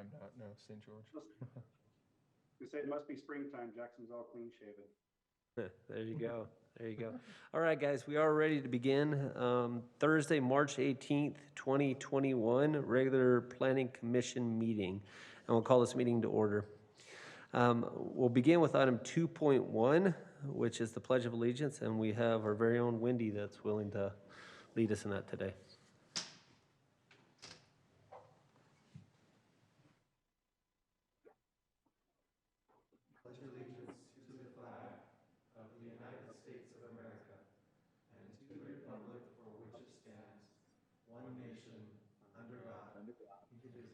I'm not, no, St. George. You say it must be springtime. Jackson's all clean shaven. There you go. There you go. All right, guys, we are ready to begin. Thursday, March 18th, 2021, regular Planning Commission meeting. And we'll call this meeting to order. We'll begin with item 2.1, which is the Pledge of Allegiance, and we have our very own Wendy that's willing to lead us in that today.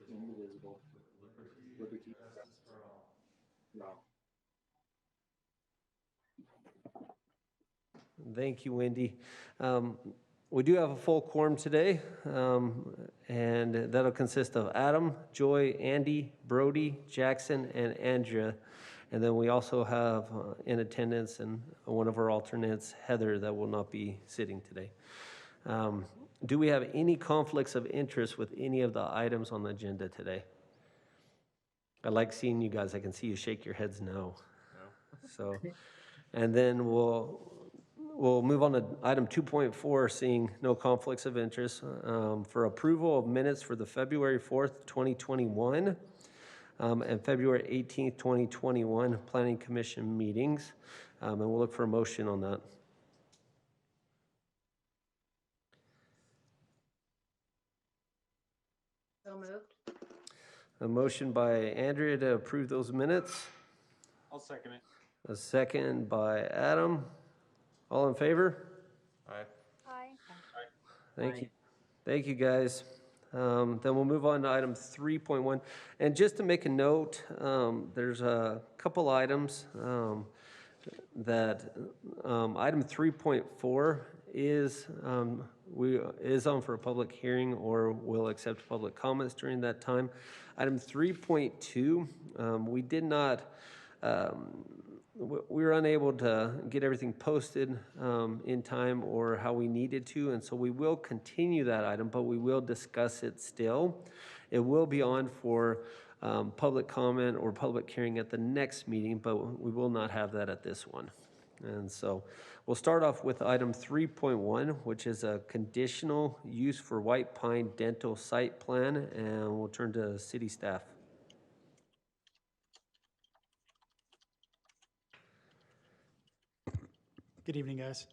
Indivisible, liberty, justice for all. Thank you, Wendy. We do have a full quorum today, and that'll consist of Adam, Joy, Andy, Brody, Jackson, and Andrea. And then we also have in attendance and one of our alternates, Heather, that will not be sitting today. Do we have any conflicts of interest with any of the items on the agenda today? I like seeing you guys. I can see you shake your heads no. So, and then we'll move on to item 2.4, seeing no conflicts of interest, for approval of minutes for the February 4th, 2021, and February 18th, 2021 Planning Commission meetings. And we'll look for a motion on that. So moved. A motion by Andrea to approve those minutes. I'll second it. A second by Adam. All in favor? Aye. Aye. Thank you. Thank you, guys. Then we'll move on to item 3.1. And just to make a note, there's a couple items that item 3.4 is on for a public hearing or will accept public comments during that time. Item 3.2, we did not, we were unable to get everything posted in time or how we needed to, and so we will continue that item, but we will discuss it still. It will be on for public comment or public hearing at the next meeting, but we will not have that at this one. And so we'll start off with item 3.1, which is a conditional use for White Pine Dental Site Plan, and we'll turn to city staff. Good evening, guys.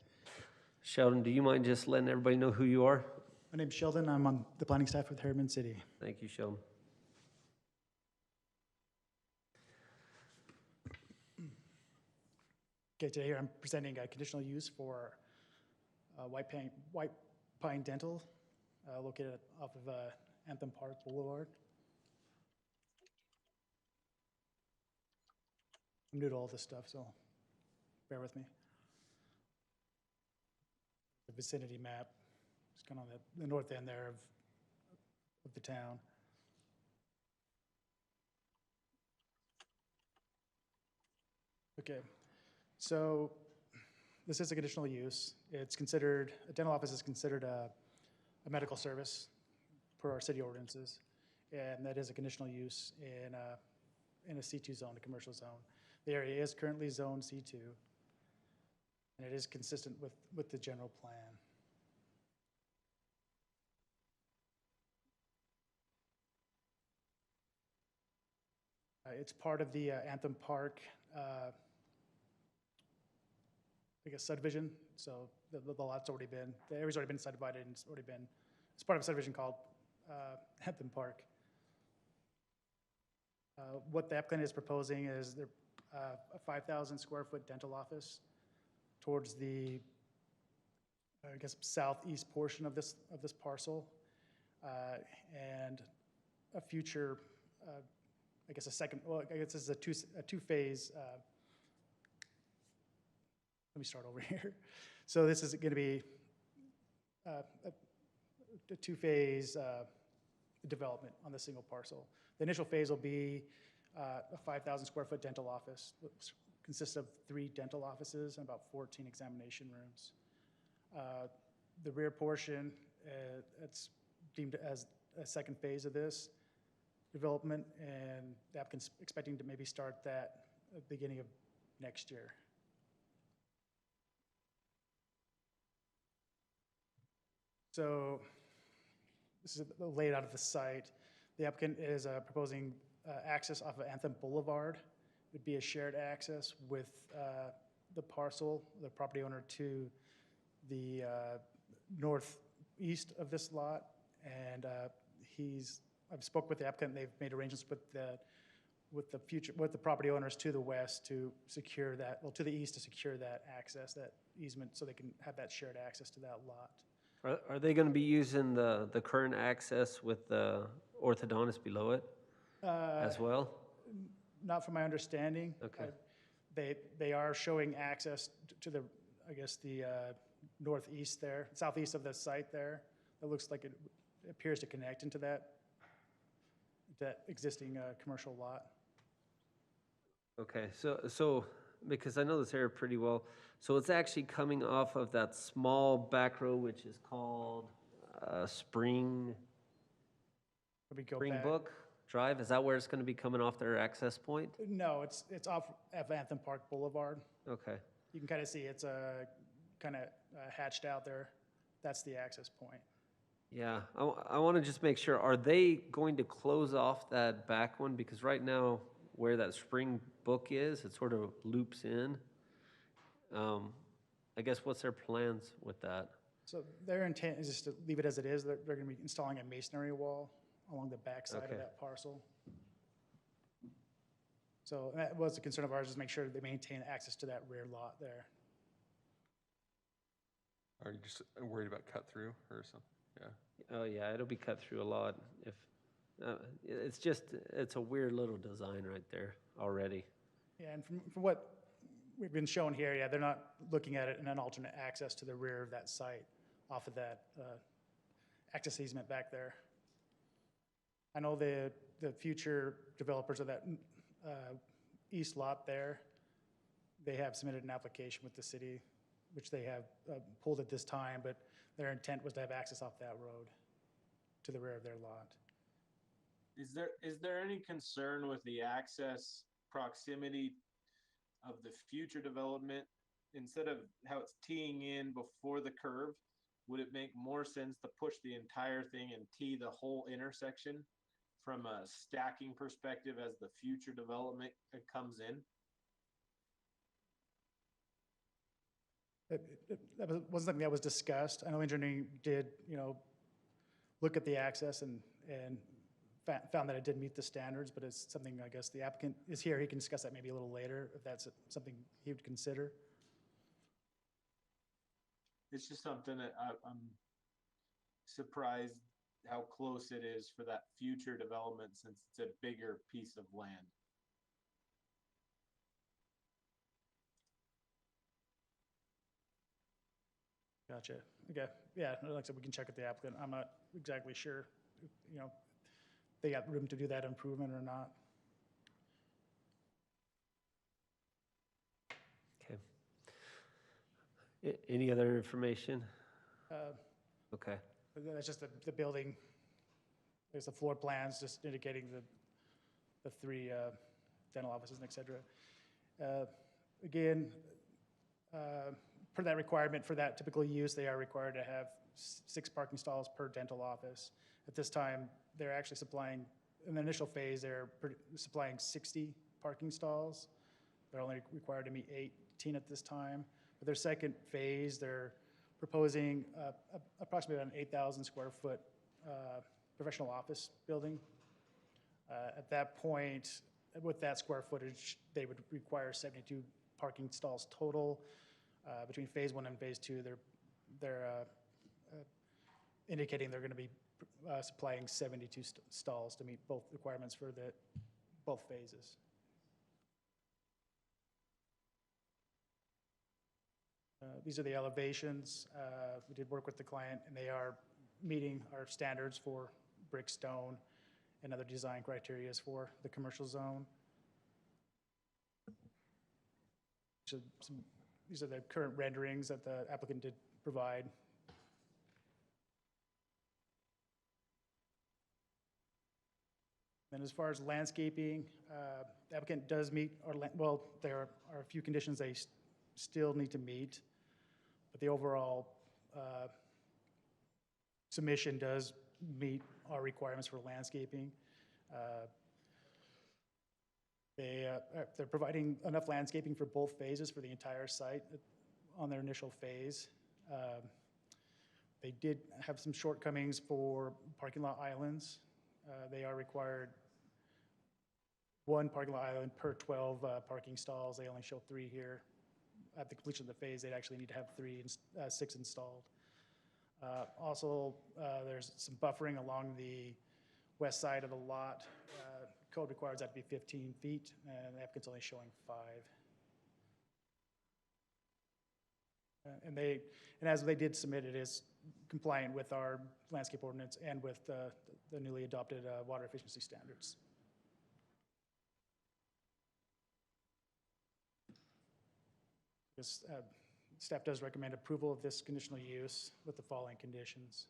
Sheldon, do you mind just letting everybody know who you are? My name's Sheldon. I'm on the planning staff with Harriman City. Thank you, Sheldon. Okay, today here I'm presenting a conditional use for White Pine Dental, located off of Anthem Park Boulevard. I'm new to all this stuff, so bear with me. The vicinity map is kind of on the north end there of the town. Okay, so this is a conditional use. It's considered, a dental office is considered a medical service per our city ordinances, and that is a conditional use in a C2 zone, a commercial zone. The area is currently zoned C2, and it is consistent with the general plan. It's part of the Anthem Park, I guess, subdivision. So the lot's already been, the area's already been subdivided, and it's part of a subdivision called Anthem Park. What the applicant is proposing is a 5,000 square foot dental office towards the, I guess, southeast portion of this parcel, and a future, I guess, a second. Well, I guess this is a two-phase. Let me start over here. So this is going to be a two-phase development on the single parcel. The initial phase will be a 5,000 square foot dental office, which consists of 3 dental offices and about 14 examination rooms. The rear portion, it's deemed as a second phase of this. development, and the applicant's expecting to maybe start that at the beginning of next year. So this is the layout of the site. The applicant is proposing access off of Anthem Boulevard. It would be a shared access with the parcel, the property owner, to the northeast of this lot. And I've spoke with the applicant. They've made arrangements with the property owners to the west to secure that, well, to the east to secure that access, that easement, so they can have that shared access to that lot. Are they going to be using the current access with the orthodontist below it as well? Not from my understanding. Okay. They are showing access to the, I guess, the northeast there, southeast of the site there. It looks like it appears to connect into that existing commercial lot. Okay, so because I know this area pretty well, so it's actually coming off of that small back road, which is called Let me go back. Springbrook Drive. Is that where it's going to be coming off their access point? No, it's off of Anthem Park Boulevard. Okay. You can kind of see it's kind of hatched out there. That's the access point. Yeah, I want to just make sure, are they going to close off that back one? Because right now, where that Springbrook is, it sort of loops in. I guess what's their plans with that? So their intent is just to leave it as it is. They're going to be installing a masonry wall along the backside Okay. of that parcel. So that was a concern of ours, is make sure they maintain access to that rear lot there. Are you just worried about cut through or something? Yeah. Oh, yeah, it'll be cut through a lot if, it's a weird little design right there already. Yeah, and from what we've been shown here, yeah, they're not looking at it in an alternate access to the rear of that site off of that access easement back there. I know the future developers of that east lot there, they have submitted an application with the city, which they have pulled at this time, but their intent was to have access off that road to the rear of their lot. Is there any concern with the access proximity of the future development? Instead of how it's teeing in before the curve, would it make more sense to push the entire thing and tee the whole intersection from a stacking perspective as the future development comes in? That wasn't something that was discussed. I know engineering did, look at the access and found that it did meet the standards, but it's something, I guess, the applicant is here. He can discuss that maybe a little later if that's something he would consider. It's just something that I'm surprised how close it is for that future development, since it's a bigger piece of land. Gotcha. Okay. Yeah, like I said, we can check with the applicant. I'm not exactly sure, if, they got room to do that improvement or not. Okay. Any other information? Okay. That's just the building. There's the floor plans just indicating the three dental offices and et cetera. Again, per that requirement, for that typical use, they are required to have 6 parking stalls per dental office. At this time, they're actually supplying, in the initial phase, they're supplying 60 parking stalls. They're only required to meet 18 at this time. For their second phase, they're proposing approximately an 8,000 square foot professional office building. At that point, with that square footage, they would require 72 parking stalls total. Between phase 1 and phase 2, they're indicating they're going to be supplying 72 stalls to meet both requirements for both phases. These are the elevations. We did work with the client, and they are meeting our standards for brick, stone, and other design criteria for the commercial zone. So these are the current renderings that the applicant did provide. Then as far as landscaping, the applicant does meet our, well, there are a few conditions they still need to meet, but the overall submission does meet our requirements for landscaping. They're providing enough landscaping for both phases for the entire site on their initial phase. They did have some shortcomings for parking lot islands. They are required one parking lot island per 12 parking stalls. They only show 3 here. At the completion of the phase, they'd actually need to have 6 installed. Also, there's some buffering along the west side of the lot. Code requires that to be 15 feet, and the applicant's only showing 5. And as they did submit, it is compliant with our landscape ordinance and with the newly adopted water efficiency standards. This, staff does recommend approval of this conditional use with the following conditions.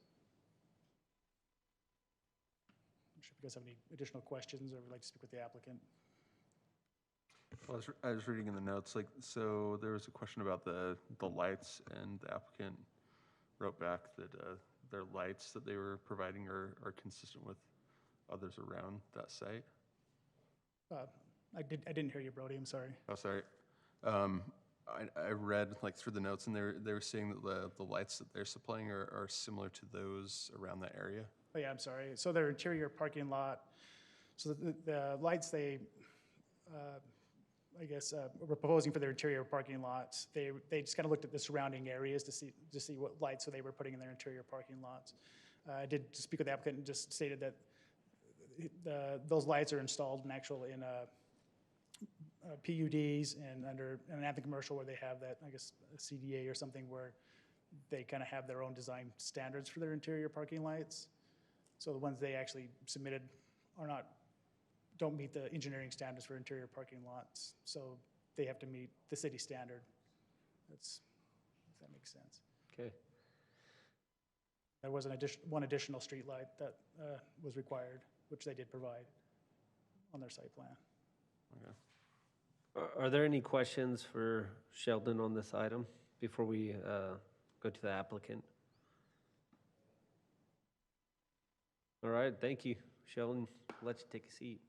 I'm sure if you guys have any additional questions or would like to speak with the applicant. Well, I was reading in the notes, like, so there was a question about the lights, and the applicant wrote back that their lights that they were providing are consistent with others around that site. I didn't hear you, Brody, I'm sorry. Oh, sorry. I read like through the notes, and they were saying that the lights that they're supplying are similar to those around that area. Oh yeah, I'm sorry. So their interior parking lot, so the lights they, I guess, were proposing for their interior parking lots, they just kind of looked at the surrounding areas to see what lights they were putting in their interior parking lots. I did speak with the applicant and just stated that those lights are installed in PUDs and under an Anthem commercial where they have that, I guess, a CDA or something where they kind of have their own design standards for their interior parking lights. So the ones they actually submitted don't meet the engineering standards for interior parking lots. So they have to meet the city standard. If that makes sense. Okay. There was one additional street light that was required, which they did provide on their site plan. Okay. Are there any questions for Sheldon on this item before we go to the applicant? All right, thank you, Sheldon. Let you take a seat.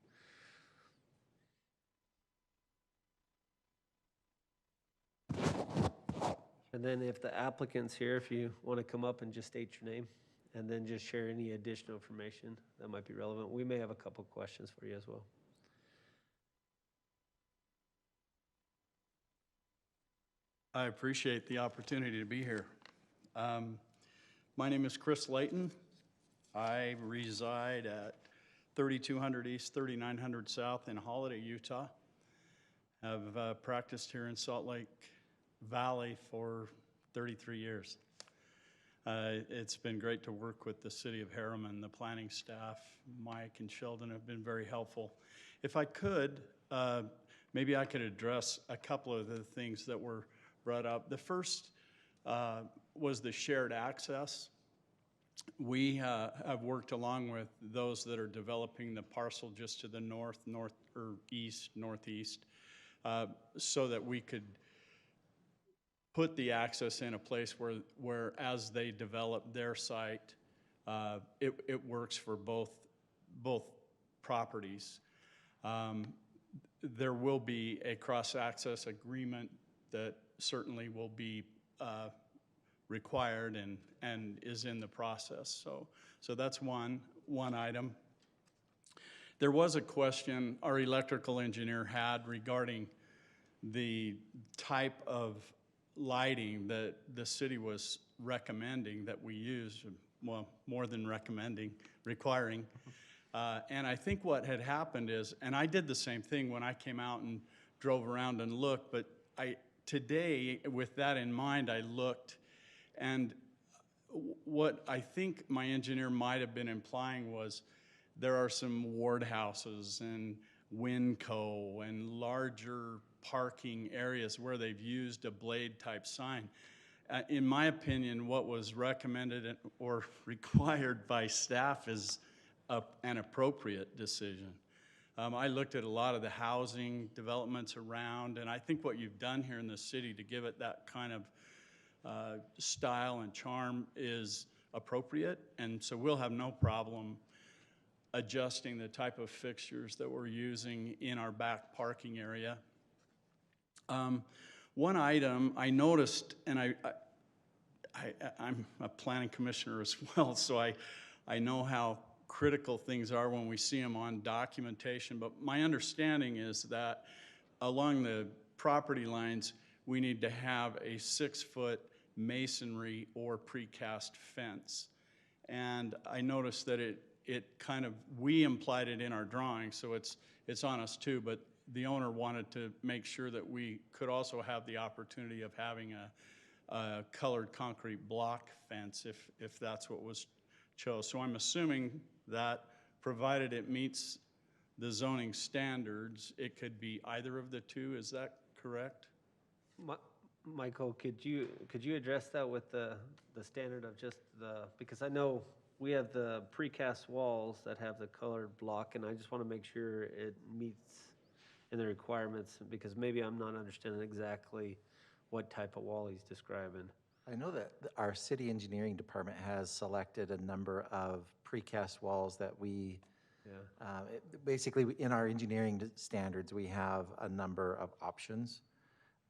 And then if the applicant's here, if you want to come up and just state your name and then just share any additional information that might be relevant. We may have a couple questions for you as well. I appreciate the opportunity to be here. My name is Chris Layton. I reside at 3200 East, 3900 South in Holiday, Utah. I've practiced here in Salt Lake Valley for 33 years. It's been great to work with the city of Harriman. The planning staff, Mike and Sheldon, have been very helpful. If I could, maybe I could address a couple of the things that were brought up. The first was the shared access. We have worked along with those that are developing the parcel just to the northeast, so that we could put the access in a place where as they develop their site, it works for both properties. There will be a cross-access agreement that certainly will be required and is in the process. So that's one item. There was a question our electrical engineer had regarding the type of lighting that the city was recommending that we use, well, more than recommending, requiring. And I think what had happened is, and I did the same thing when I came out and drove around and looked, but today, with that in mind, I looked, and what I think my engineer might have been implying was there are some ward houses and Winco and larger parking areas where they've used a blade type sign. In my opinion, what was recommended or required by staff is an appropriate decision. I looked at a lot of the housing developments around, and I think what you've done here in the city to give it that kind of style and charm is appropriate, and so we'll have no problem adjusting the type of fixtures that we're using in our back parking area. One item I noticed, and I'm a planning commissioner as well, so I know how critical things are when we see them on documentation, but my understanding is that along the property lines, we need to have a 6-foot masonry or precast fence. And I noticed that it kind of, we implied it in our drawing, so it's on us too, but the owner wanted to make sure that we could also have the opportunity of having a colored concrete block fence if that's what was chose. So I'm assuming that provided it meets the zoning standards, it could be either of the two. Is that correct? Michael, could you address that with the standard of just because I know we have the precast walls that have the colored block, and I just want to make sure it meets in the requirements, because maybe I'm not understanding exactly what type of wall he's describing. I know that our city engineering department has selected a number of precast walls that we, basically in our engineering standards, we have a number of options.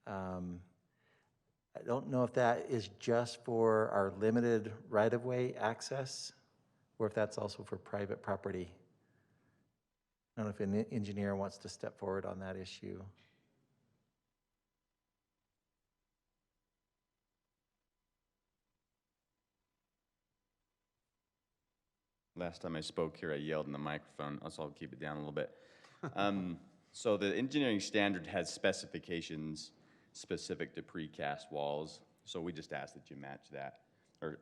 I don't know if that is just for our limited right-of-way access or if that's also for private property. I don't know if an engineer wants to step forward on that issue. Last time I spoke here, I yelled in the microphone, so I'll keep it down a little bit. So the engineering standard has specifications specific to precast walls, so we just ask that you match that, or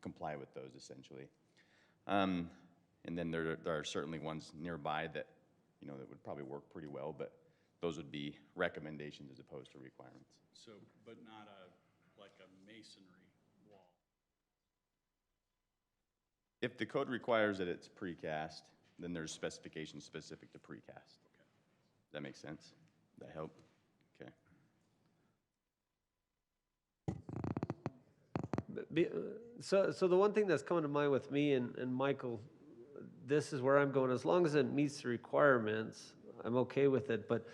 comply with those essentially. And then there are certainly ones nearby that that would probably work pretty well, but those would be recommendations as opposed to requirements. So, but not like a masonry wall. If the code requires that it's precast, then there's specifications specific to precast. Okay. Does that make sense? Does that help? Okay. So the one thing that's coming to mind with me and Michael, this is where I'm going. As long as it meets the requirements, I'm okay with it. But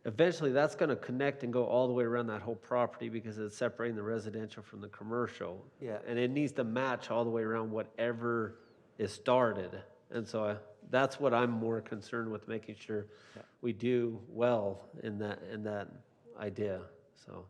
eventually, that's going to connect and go all the way around that whole property because it's separating the residential from the commercial. Yeah. And it needs to match all the way around whatever is started. And so that's what I'm more concerned with, making sure we do well in that idea. So.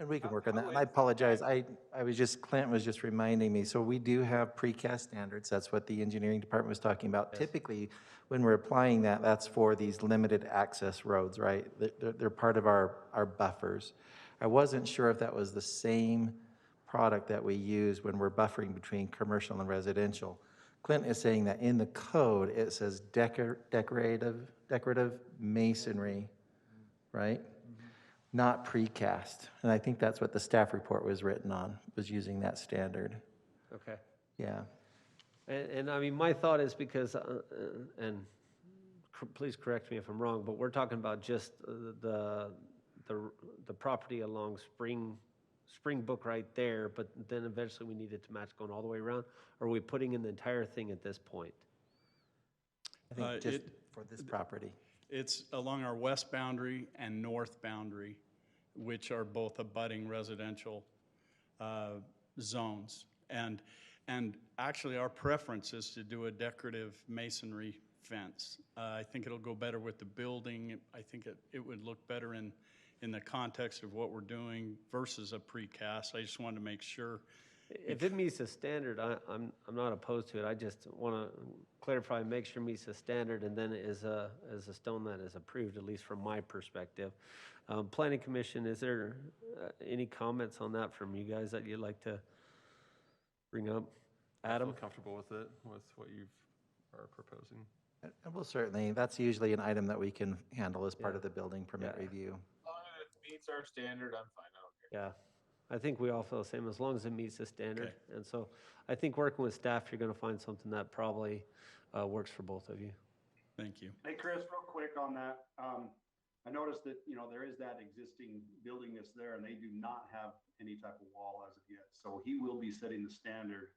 And we can work on that. And I apologize, Clint was just reminding me, so we do have precast standards. That's what the engineering department was talking about. Yes. Typically, when we're applying that, that's for these limited access roads, right? They're part of our buffers. I wasn't sure if that was the same product that we use when we're buffering between commercial and residential. Clint is saying that in the code, it says decorative masonry, right? Not precast. And I think that's what the staff report was written on, was using that standard. Okay. Yeah. And I mean, my thought is because, please correct me if I'm wrong, but we're talking about just the property along Springbrook right there, but then eventually we need it to match going all the way around? Or are we putting in the entire thing at this point? I think just for this property. It's along our west boundary and north boundary, which are both abutting residential zones. And actually, our preference is to do a decorative masonry fence. I think it'll go better with the building. I think it would look better in the context of what we're doing versus a precast. I just wanted to make sure. If it meets the standard, I'm not opposed to it. I just want to clarify, make sure it meets the standard, and then is a stone that is approved, at least from my perspective. Planning Commission, is there any comments on that from you guys that you'd like to bring up? Adam? I feel comfortable with it, with what you are proposing. And we'll certainly, that's usually an item that we can handle as part of the building permit review. As long as it meets our standard, I'm fine. I don't care. Yeah. I think we all feel the same, as long as it meets the standard. Okay. And so I think working with staff, you're going to find something that probably works for both of you. Thank you. Hey, Chris, real quick on that. I noticed that, there is that existing building that's there and they do not have any type of wall as of yet. So he will be setting the standard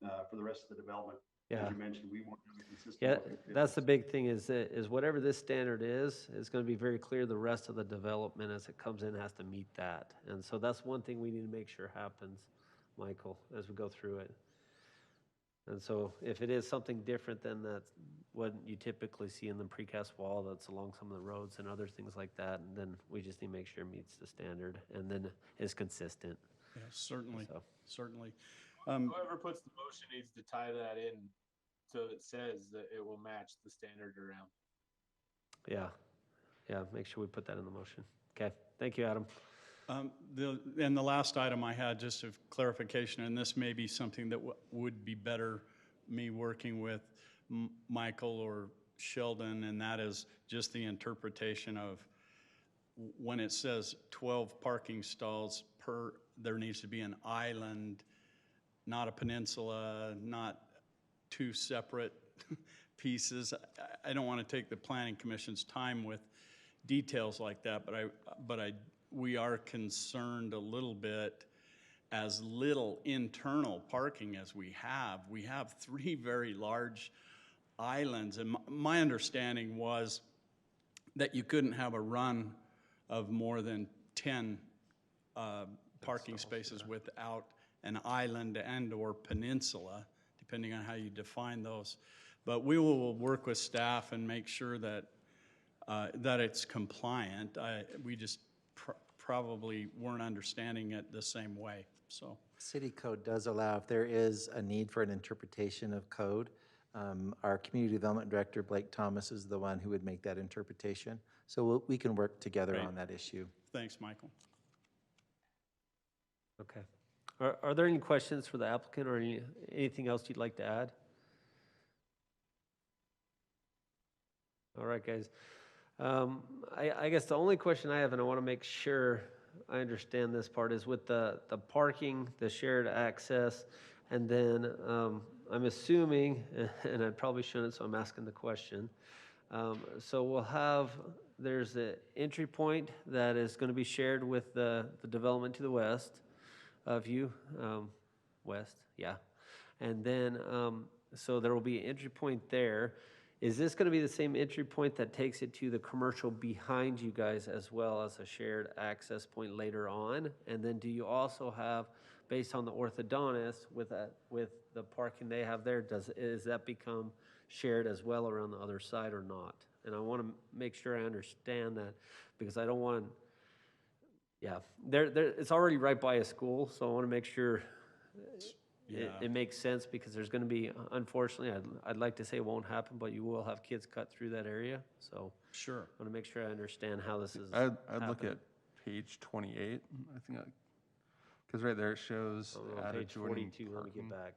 for the rest of the development. Yeah. As you mentioned, we want to be consistent. Yeah, with the that's the business. big thing is whatever this standard is going to be very clear the rest of the development as it comes in has to meet that. And so that's one thing we need to make sure happens, Michael, as we go through it. And so if it is something different than that, what you typically see in the precast wall that's along some of the roads and other things like that, and then we just need to make sure it meets the standard and then is consistent. Yeah, certainly, So. certainly. Whoever puts the motion needs to tie that in so it says that it will match the standard around. Yeah, make sure we put that in the motion. Okay, thank you, Adam. And the last item I had, just of clarification, and this may be something that would be better me working with Michael or Sheldon, and that is just the interpretation of when it says 12 parking stalls per, there needs to be an island, not a peninsula, not two separate pieces. I don't want to take the planning commission's time with details like that, but we are concerned a little bit as little internal parking as we have. We have 3 very large islands, and my understanding was that you couldn't have a run of more than 10 parking spaces without an island and/or peninsula, depending on how you define those. But we will work with staff and make sure that that it's compliant. We just probably weren't understanding it the same way, so. City code does allow, if there is a need for an interpretation of code, our community development director, Blake Thomas, is the one who would make that interpretation. So we can work together Great. on that issue. Thanks, Michael. Okay. Are there any questions for the applicant or anything else you'd like to add? All right, guys. I guess the only question I have, and I want to make sure I understand this part, is with the parking, the shared access, and then I'm assuming, and I probably shouldn't, so I'm asking the question. So we'll have, there's an entry point that is going to be shared with the development to the west of you, west, yeah. And then, so there will be an entry point there. Is this going to be the same entry point that takes it to the commercial behind you guys as well as a shared access point later on? And then do you also have, based on the orthodontist, with the parking they have there, is that become shared as well around the other side or not? And I want to make sure I understand that because I don't want, yeah, it's already right by a school, so I want to make sure it makes sense because there's going to be, unfortunately, I'd like to say it won't happen, but you will have kids cut through that area. So Sure. I want to make sure I understand how this is. I'd look happening. at page 28, I think, because right there it shows Oh, no, added page joining 42, let me parking. get back.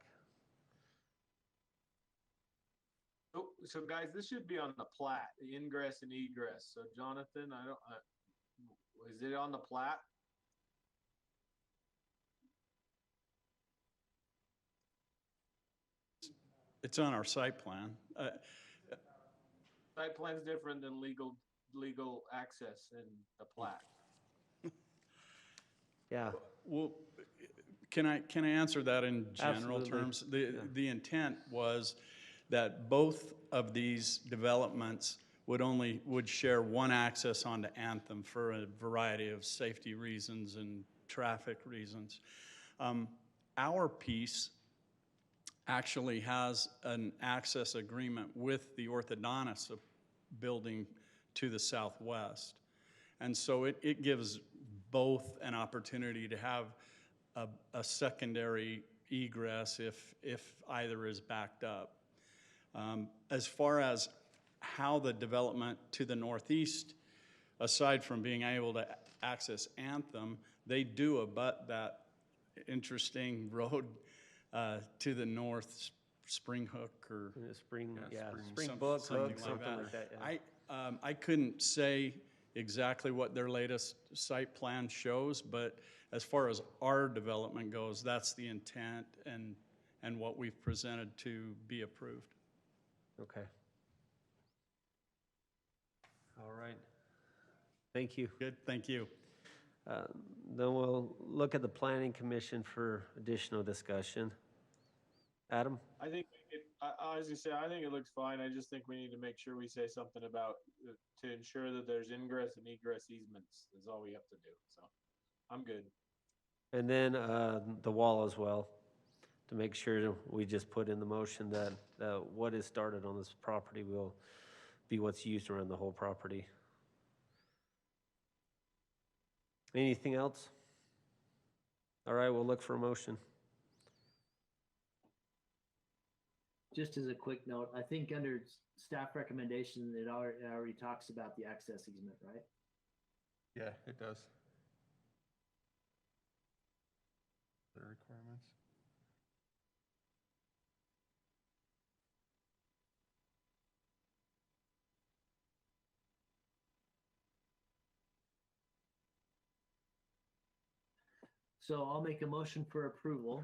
So guys, this should be on the plat, the ingress and egress. So Jonathan, is it on the plat? It's on our site plan. Site plan's different than legal access in the plat. Yeah, Well, can I answer that in general Absolutely. terms? The intent was that both of these developments would share one access onto Anthem for a variety of safety reasons and traffic reasons. Our piece actually has an access agreement with the orthodontist building to the southwest. And so it gives both an opportunity to have a secondary egress if either is backed up. As far as how the development to the northeast, aside from being able to access Anthem, they do abut that interesting road to the north, Spring Hook or Spring some- Book, something Hook, something like that. Yeah. I couldn't say exactly what their latest site plan shows, but as far as our development goes, that's the intent and what we've presented to be approved. Okay. All right. Thank you. Good, thank you. Then we'll look at the planning commission for additional discussion. Adam? I think I was gonna say, I think it looks fine. I just think we need to make sure we say something about to ensure that there's ingress and egress easements is all we have to do. So I'm good. And then the wall as well, to make sure we just put in the motion that what is started on this property will be what's used around the whole property. Anything else? All right, we'll look for a motion. Just as a quick note, I think under staff recommendation, it already talks about the access easement, right? Yeah, it does. The requirements. So I'll make a motion for approval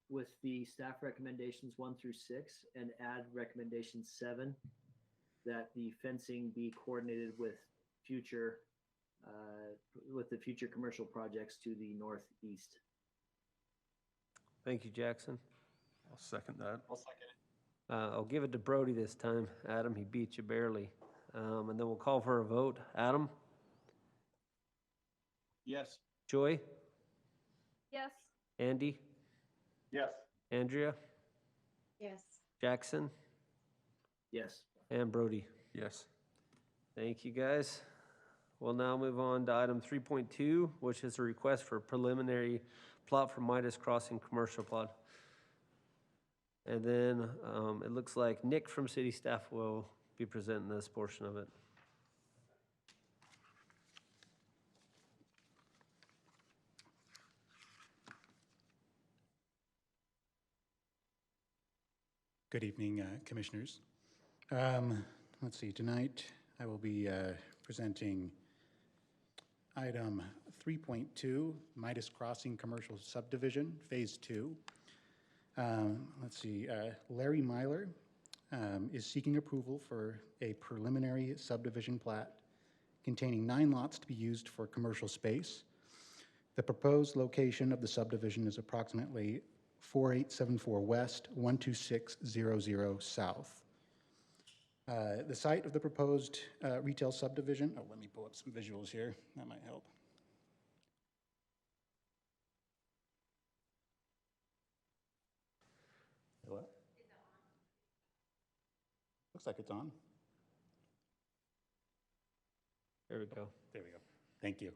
with the staff recommendations 1 through 6 and add recommendation 7, that the fencing be coordinated with the future commercial projects to the northeast. Thank you, Jackson. I'll second that. I'll second it. I'll give it to Brody this time. Adam, he beat you barely. And then we'll call for a vote. Adam? Yes. Joy? Yes. Andy? Yes. Andrea? Yes. Jackson? Yes. And Brody. Yes. Thank you, guys. We'll now move on to item 3.2, which is a request for a preliminary plot for Midas Crossing commercial plot. And then it looks like Nick from city staff will be presenting this portion of it. Good evening, Commissioners. Let's see, tonight I will be presenting item 3.2, Midas Crossing Commercial Subdivision, Phase 2. Let's see, Larry Myler is seeking approval for a preliminary subdivision plat containing 9 lots to be used for commercial space. The proposed location of the subdivision is approximately 4874 west, 12600 south. The site of the proposed retail subdivision, let me pull up some visuals here, that might help. What? Looks like it's on. There we go. There we go. Thank you.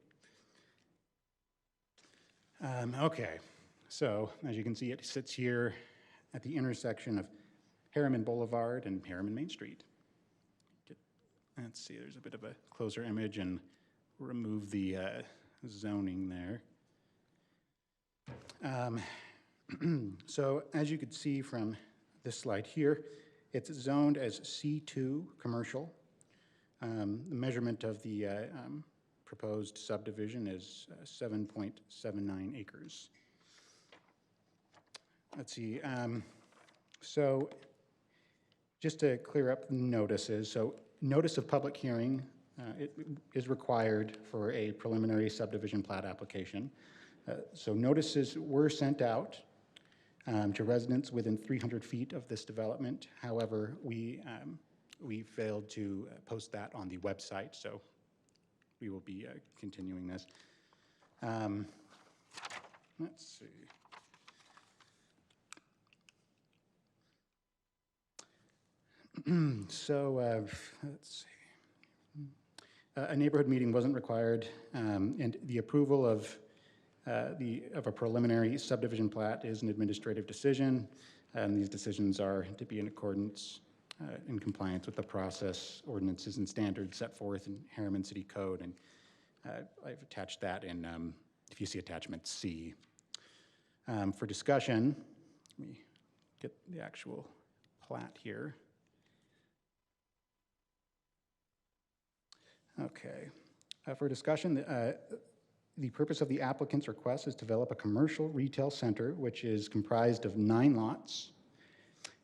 Okay, so as you can see, it sits here at the intersection of Harriman Boulevard and Harriman Main Street. Let's see, there's a bit of a closer image and remove the zoning there. So as you can see from this slide here, it's zoned as C2 commercial. The measurement of the proposed subdivision is 7.79 acres. Let's see, so just to clear up the notices, so notice of public hearing it is required for a preliminary subdivision plat application. So notices were sent out to residents within 300 feet of this development. However, we failed to post that on the website, so we will be continuing this. Let's see. So let's see. A neighborhood meeting wasn't required, and the approval of a preliminary subdivision plat is an administrative decision, and these decisions are to be in accordance, in compliance with the process, ordinances, and standards set forth in Harriman City Code, and I've attached that in, if you see attachment C. For discussion, let me get the actual plat here. Okay, for discussion, the purpose of the applicant's request is to develop a commercial retail center, which is comprised of 9 lots.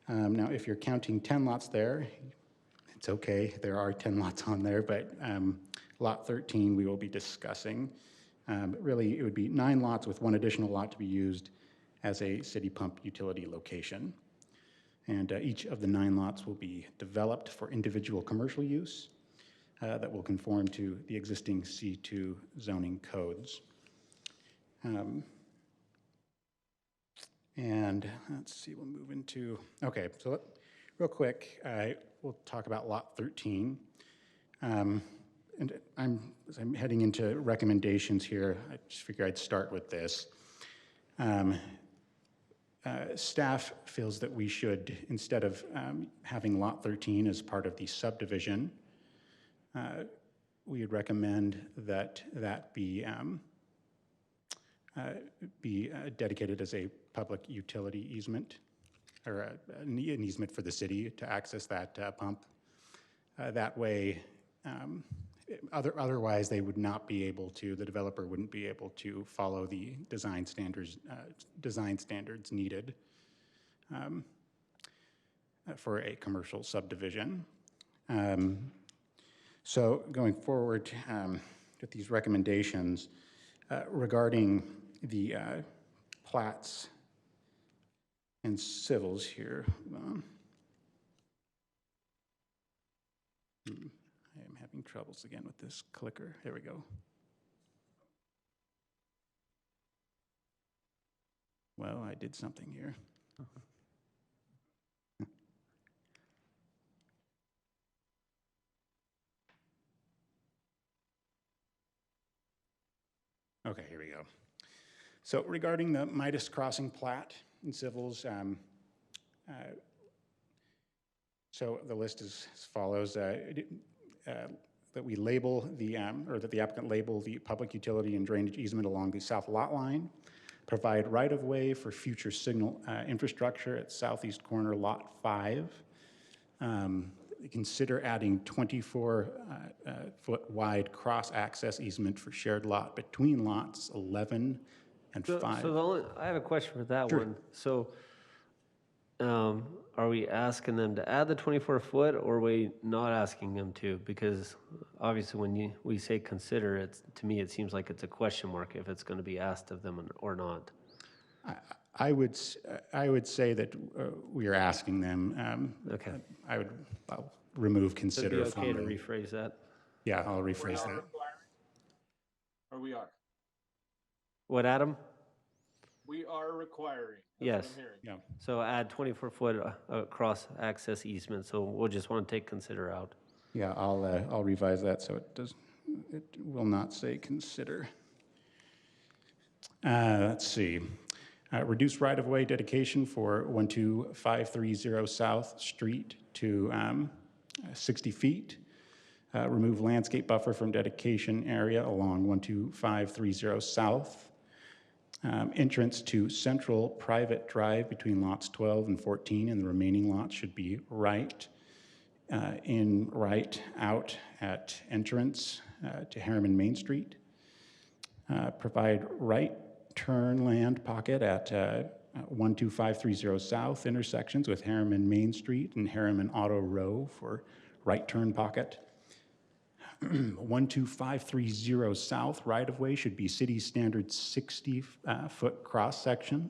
Now, if you're counting 10 lots there, It's okay, there are 10 lots on there, but Lot 13 we will be discussing. But really, it would be 9 lots with 1 additional lot to be used as a city pump utility location. And each of the 9 lots will be developed for individual commercial use that will conform to the existing C2 zoning codes. And let's see, we'll move into, okay, so real quick, we'll talk about Lot 13. And as I'm heading into recommendations here, I just figure I'd start with this. Staff feels that we should, instead of having Lot 13 as part of the subdivision, we would recommend that that be dedicated as a public utility easement, or an easement for the city to access that pump. That way, otherwise they would not be able to, the developer wouldn't be able to follow the design standards needed for a commercial subdivision. So going forward with these recommendations regarding the plats and civils here. I am having troubles again with this clicker. There we go. Well, I did something here. Okay, here we go. So regarding the Midas Crossing plat and civils, so the list is as follows. That we label the, or that the applicant label the public utility and drainage easement along the south lot line, provide right-of-way for future signal infrastructure at southeast corner lot 5. Consider adding 24-foot wide cross-access easement for shared lot between lots 11 and 5. So I have a question for that Sure. one. So are we asking them to add the 24-foot, or are we not asking them to? Because obviously when we say consider, it's, to me, it seems like it's a question mark if it's going to be asked of them or not. I would say that we are asking them. Okay. I'll remove Would it consider be okay to from the, rephrase that? yeah, I'll rephrase that. Or we are? What, Adam? We are requiring. That's Yes. what I'm hearing. Yeah. So add 24-foot cross-access easement, so we'll just want to take consider out. Yeah, I'll revise that so it will not say consider. Let's see. Reduce right-of-way dedication for 12530 South Street to 60 feet. Remove landscape buffer from dedication area along 12530 South. Entrance to central private drive between lots 12 and 14, and the remaining lots should be right in, right out at entrance to Harriman Main Street. Provide right turn land pocket at 12530 South intersections with Harriman Main Street and Harriman Auto Row for right turn pocket. 12530 South right-of-way should be city standard 60-foot cross-section.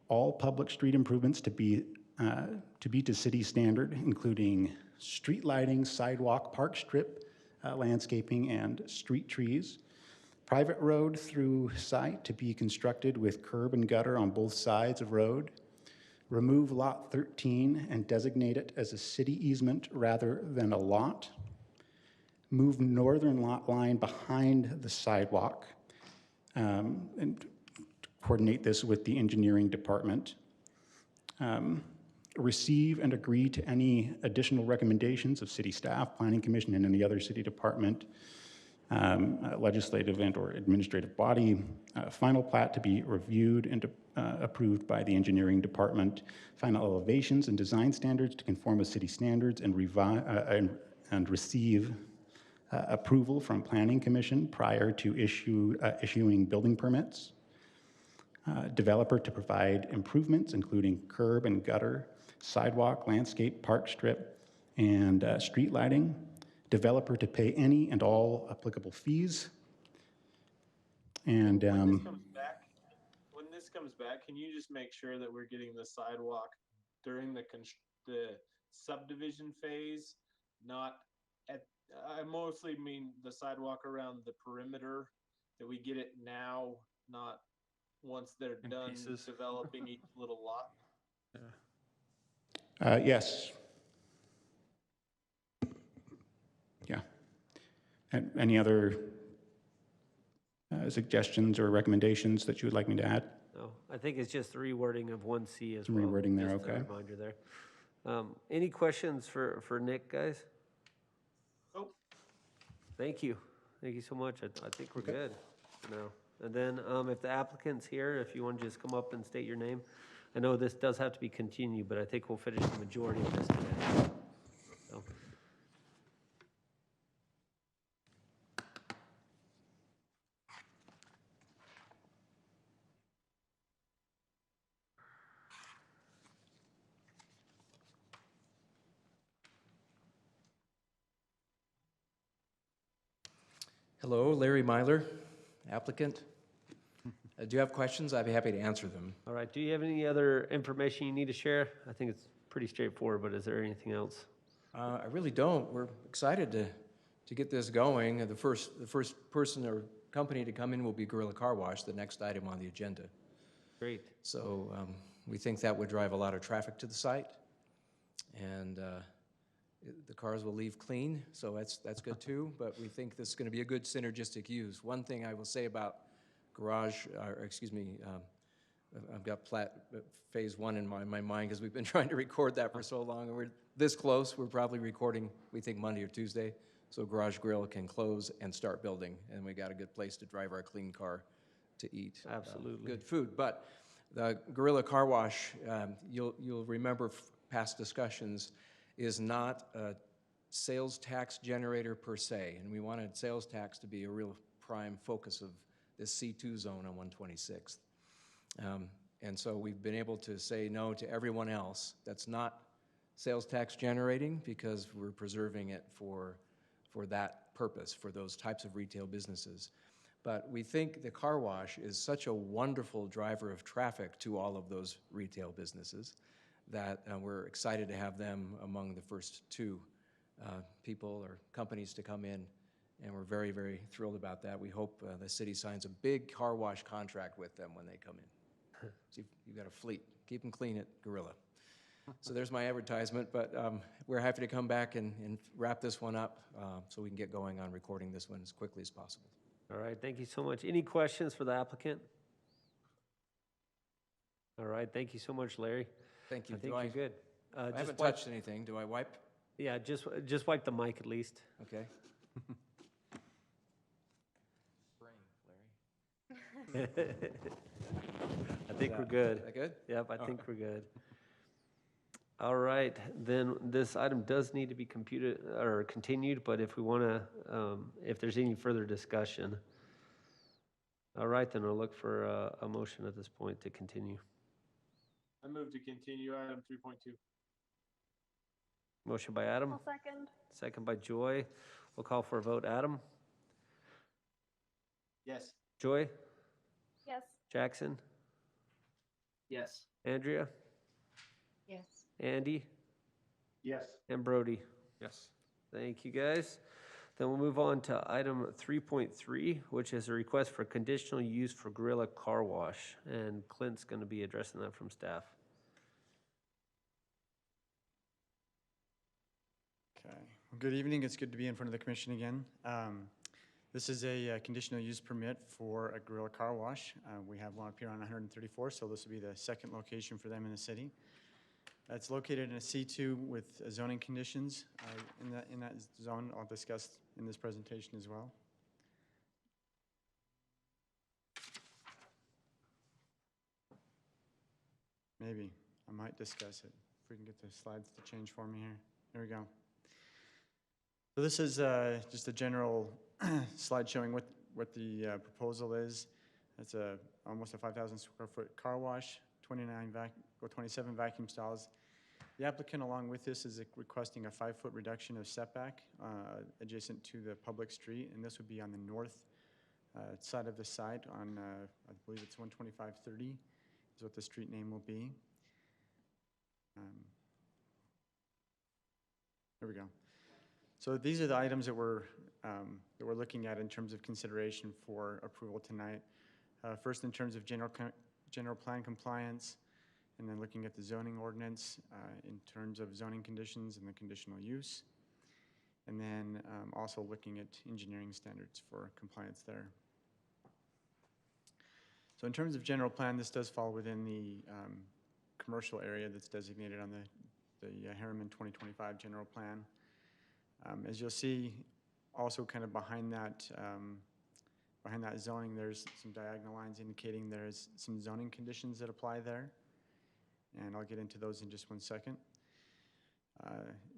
All public street improvements to be to city standard, including street lighting, sidewalk, park strip, landscaping, and street trees. Private road through site to be constructed with curb and gutter on both sides of road. Remove lot 13 and designate it as a city easement rather than a lot. Move northern lot line behind the sidewalk and coordinate this with the engineering department. Receive and agree to any additional recommendations of city staff, planning commission, and any other city department, legislative and or administrative body. Final plat to be reviewed and approved by the engineering department. Final elevations and design standards to conform with city standards and receive approval from Planning Commission prior to issuing building permits. Developer to provide improvements including curb and gutter, sidewalk, landscape, park strip, and street lighting. Developer to pay any and all applicable fees. And When this comes back, can you just make sure that we're getting the sidewalk during the subdivision phase, not at, I mostly mean the sidewalk around the perimeter, that we get it now, not once they're In done pieces. developing each little lot? yes. Yeah. And any other suggestions or recommendations that you would like me to add? No, I think it's just the rewording of 1C as Some well. rewording there, just a okay. reminder there. Any questions for Nick, guys? Oh, Thank you. Thank you so much. I think we're good for now. And then if the applicant's here, if you want to just come up and state your name. I know this does have to be continued, but I think we'll finish the majority of this today. So. Hello, Larry Myler, applicant. Do you have questions? I'd be happy to answer them. All right, do you have any other information you need to share? I think it's pretty straightforward, but is there anything else? I really don't. We're excited to get this going. The first person or company to come in will be Gorilla Car Wash, the next item on the agenda. Great. So we think that would drive a lot of traffic to the site, and the cars will leave clean, so that's good too. But we think this is going to be a good synergistic use. One thing I will say about I've got phase one in my mind because we've been trying to record that for so long, and we're this close. We're probably recording, we think, Monday or Tuesday, so Garage Grill can close and start building, and we got a good place to drive our clean car to eat Absolutely. good food. But the Gorilla Car Wash, you'll remember past discussions, is not a sales tax generator per se, and we wanted sales tax to be a real prime focus of this C2 zone on 126th. And so we've been able to say no to everyone else that's not sales tax generating because we're preserving it for that purpose, for those types of retail businesses. But we think the car wash is such a wonderful driver of traffic to all of those retail businesses that we're excited to have them among the first two people or companies to come in. And we're very, very thrilled about that. We hope the city signs a big car wash contract with them when they come in. So you've got a fleet. Keep them clean at Gorilla. So there's my advertisement, but we're happy to come back and wrap this one up so we can get going on recording this one as quickly as possible. All right, thank you so much. Any questions for the applicant? All right, thank you so much, Larry. Thank you. I think you're good. I Just haven't wipe- touched anything. Do I wipe? Yeah, just wipe the mic at least. Okay. I think we're good. Is that good? Yep, I think we're good. All right, then this item does need to be continued, but if we want to, if there's any further discussion. All right, then I'll look for a motion at this point to continue. I move to continue item 3.2. Motion by Adam, I'll second. second by Joy. We'll call for a vote. Adam? Yes. Joy? Yes. Jackson? Yes. Andrea? Yes. Andy? Yes. And Brody? Yes. Thank you, guys. Then we'll move on to item 3.3, which is a request for conditional use for Gorilla Car Wash. And Clint's going to be addressing that from staff. Okay. Well, good evening. It's good to be in front of the commission again. This is a conditional use permit for a Gorilla Car Wash. We have one up here on 134, so this will be the second location for them in the city. It's located in a C2 with zoning conditions. In that zone, I'll discuss in this presentation as well. Maybe I might discuss it. If we can get the slides to change for me here. There we go. So this is just a general slide showing what the proposal is. It's almost a 5,000 square foot car wash, 27 vacuum stalls. The applicant, along with this, is requesting a 5-foot reduction of setback adjacent to the public street, and this would be on the north side of the site on, I believe it's 12530 is what the street name will be. There we go. So these are the items that we're looking at in terms of consideration for approval tonight. First, in terms of general plan compliance, and then looking at the zoning ordinance in terms of zoning conditions and the conditional use, and then also looking at engineering standards for compliance there. So in terms of general plan, this does fall within the commercial area that's designated on the Harriman 2025 general plan. As you'll see, also kind of behind that zoning, there's some diagonal lines indicating there's some zoning conditions that apply there. And I'll get into those in just one second.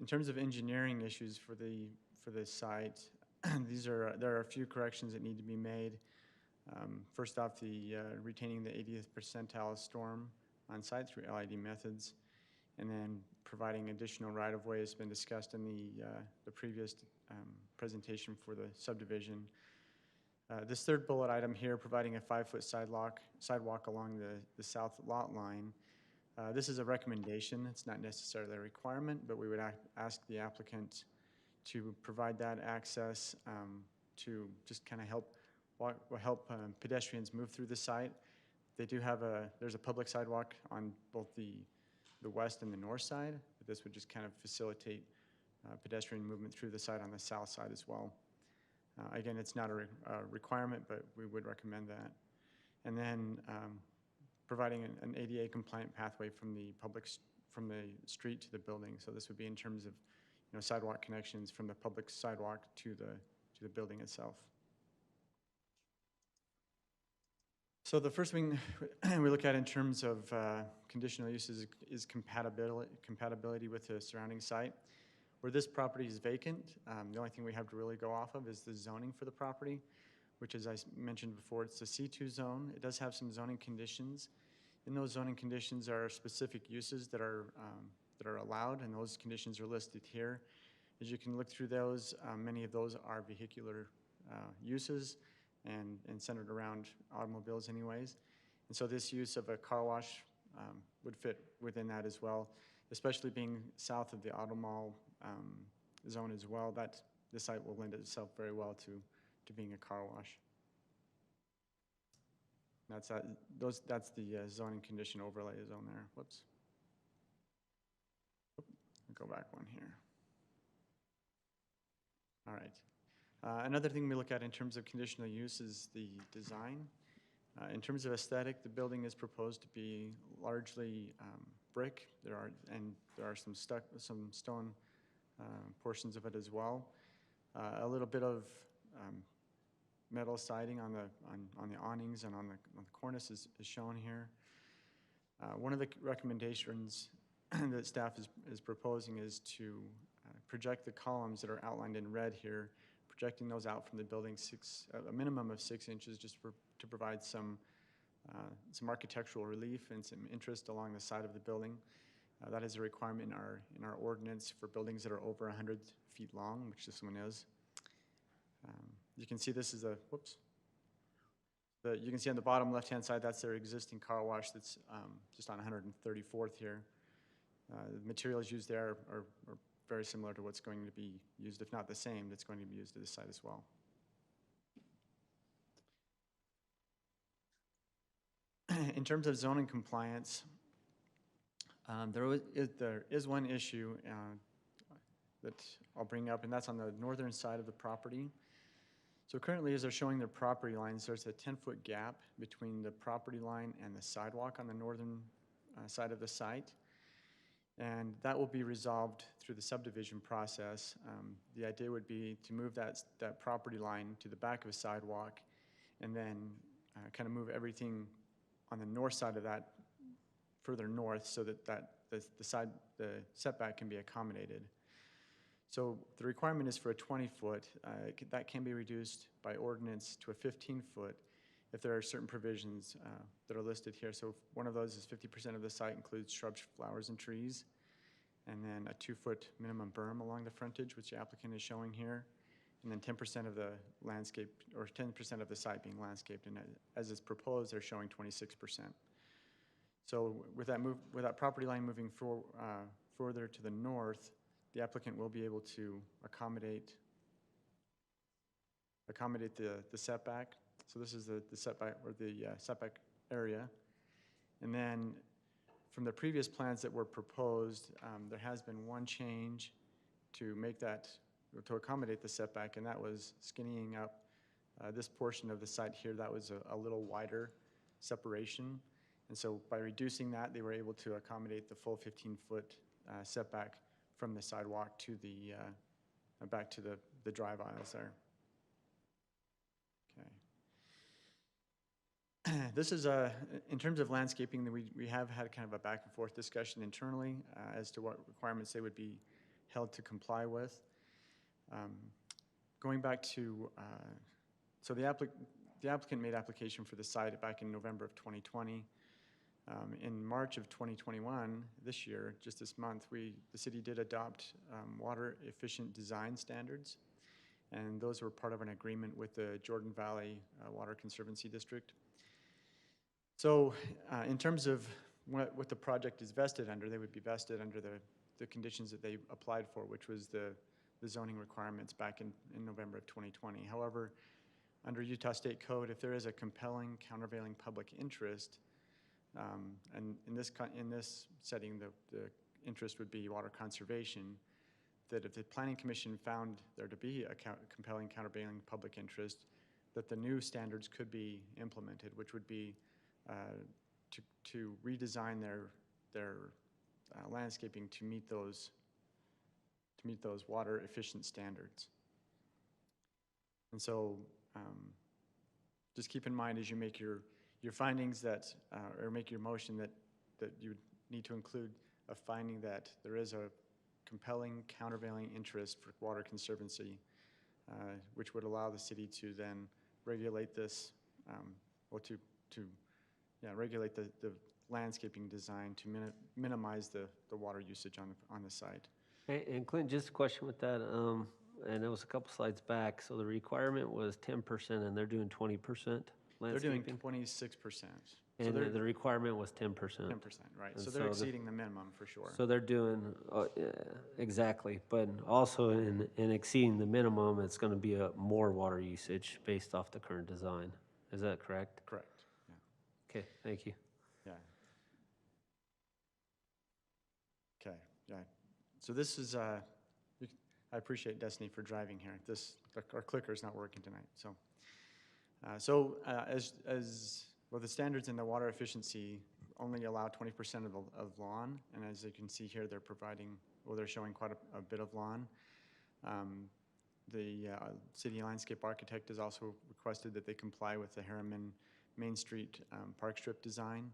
In terms of engineering issues for the site, there are a few corrections that need to be made. First off, retaining the 80th percentile storm on site through LID methods, and then providing additional right-of-way has been discussed in the previous presentation for the subdivision. This third bullet item here, providing a 5-foot sidewalk along the south lot line. This is a recommendation. It's not necessarily a requirement, but we would ask the applicant to provide that access to just kind of help pedestrians move through the site. They do have there's a public sidewalk on both the west and the north side, but this would just kind of facilitate pedestrian movement through the site on the south side as well. Again, it's not a requirement, but we would recommend that. And then providing an ADA compliant pathway from the street to the building. So this would be in terms of sidewalk connections from the public sidewalk to the building itself. So the first thing we look at in terms of conditional uses is compatibility with the surrounding site. Where this property is vacant, the only thing we have to really go off of is the zoning for the property, which, as I mentioned before, it's a C2 zone. It does have some zoning conditions. In those zoning conditions are specific uses that are allowed, and those conditions are listed here. As you can look through those, many of those are vehicular uses and centered around automobiles anyways. And so this use of a car wash would fit within that as well, especially being south of the auto mall zone as well. The site will lend itself very well to being a car wash. That's the zoning condition overlay zone there. Whoops. Go back one here. All right. Another thing we look at in terms of conditional use is the design. In terms of aesthetic, the building is proposed to be largely brick. There are some stone portions of it as well. A little bit of metal siding on the awnings and on the cornice is shown here. One of the recommendations that staff is proposing is to project the columns that are outlined in red here, projecting those out from the building a minimum of 6 inches, just to provide some architectural relief and some interest along the side of the building. That is a requirement in our ordinance for buildings that are over 100 feet long, which this one is. You can see this is you can see on the bottom left-hand side, that's their existing car wash that's just on 134th here. The materials used there are very similar to what's going to be used, if not the same, that's going to be used at this site as well. In terms of zoning compliance, there is one issue that I'll bring up, and that's on the northern side of the property. So currently, as they're showing their property lines, there's a 10-foot gap between the property line and the sidewalk on the northern side of the site. And that will be resolved through the subdivision process. The idea would be to move that property line to the back of a sidewalk, and then kind of move everything on the north side of that further north, so that the setback can be accommodated. So the requirement is for a 20-foot. That can be reduced by ordinance to a 15-foot if there are certain provisions that are listed here. So one of those is 50% of the site includes shrubs, flowers, and trees. and then a 2-foot minimum berm along the frontage, which the applicant is showing here, and then 10% of the landscape, or 10% of the site being landscaped, and as is proposed, they're showing 26%. So with that property line moving further to the north, the applicant will be able to accommodate the setback. So this is the setback, or the setback area. And then from the previous plans that were proposed, there has been one change to make that, to accommodate the setback, and that was skinnying up this portion of the site here. That was a little wider separation. And so by reducing that, they were able to accommodate the full 15-foot setback from the sidewalk to the, back to the drive aisles there. Okay. This is, in terms of landscaping, we have had kind of a back and forth discussion internally as to what requirements they would be held to comply with. Going back to, so the applicant made application for the site back in November of 2020. In March of 2021, this year, just this month, the city did adopt water efficient design standards, and those were part of an agreement with the Jordan Valley Water Conservancy District. So in terms of what the project is vested under, they would be vested under the conditions that they applied for, which was the zoning requirements back in November of 2020. However, under Utah State Code, if there is a compelling countervailing public interest, and in this setting, the interest would be water conservation, that if the Planning Commission found there to be a compelling countervailing public interest, that the new standards could be implemented, which would be to redesign their landscaping to meet those water efficient standards. And so just keep in mind as you make your findings that, or make your motion that you need to include a finding that there is a compelling countervailing interest for water conservancy, which would allow the city to then regulate this, or to regulate the landscaping design to minimize the water usage on the site. Hey, and Clint, just a question with that, and it was a couple slides back, so the requirement was 10% and they're doing 20% landscaping? They're doing 26%. And the requirement was 10%. 10%, right. And So they're exceeding the minimum for sure. So they're doing, exactly, but also in exceeding the minimum, it's gonna be a more water usage based off the current design. Is that correct? Correct, yeah. Okay, thank you. Yeah. Okay, yeah. So this is, I appreciate Destiny for driving here. Our clicker is not working tonight, so. Well, the standards in the water efficiency only allow 20% of lawn, and as you can see here, they're showing quite a bit of lawn. The city landscape architect has also requested that they comply with the Harriman Main Street park strip design,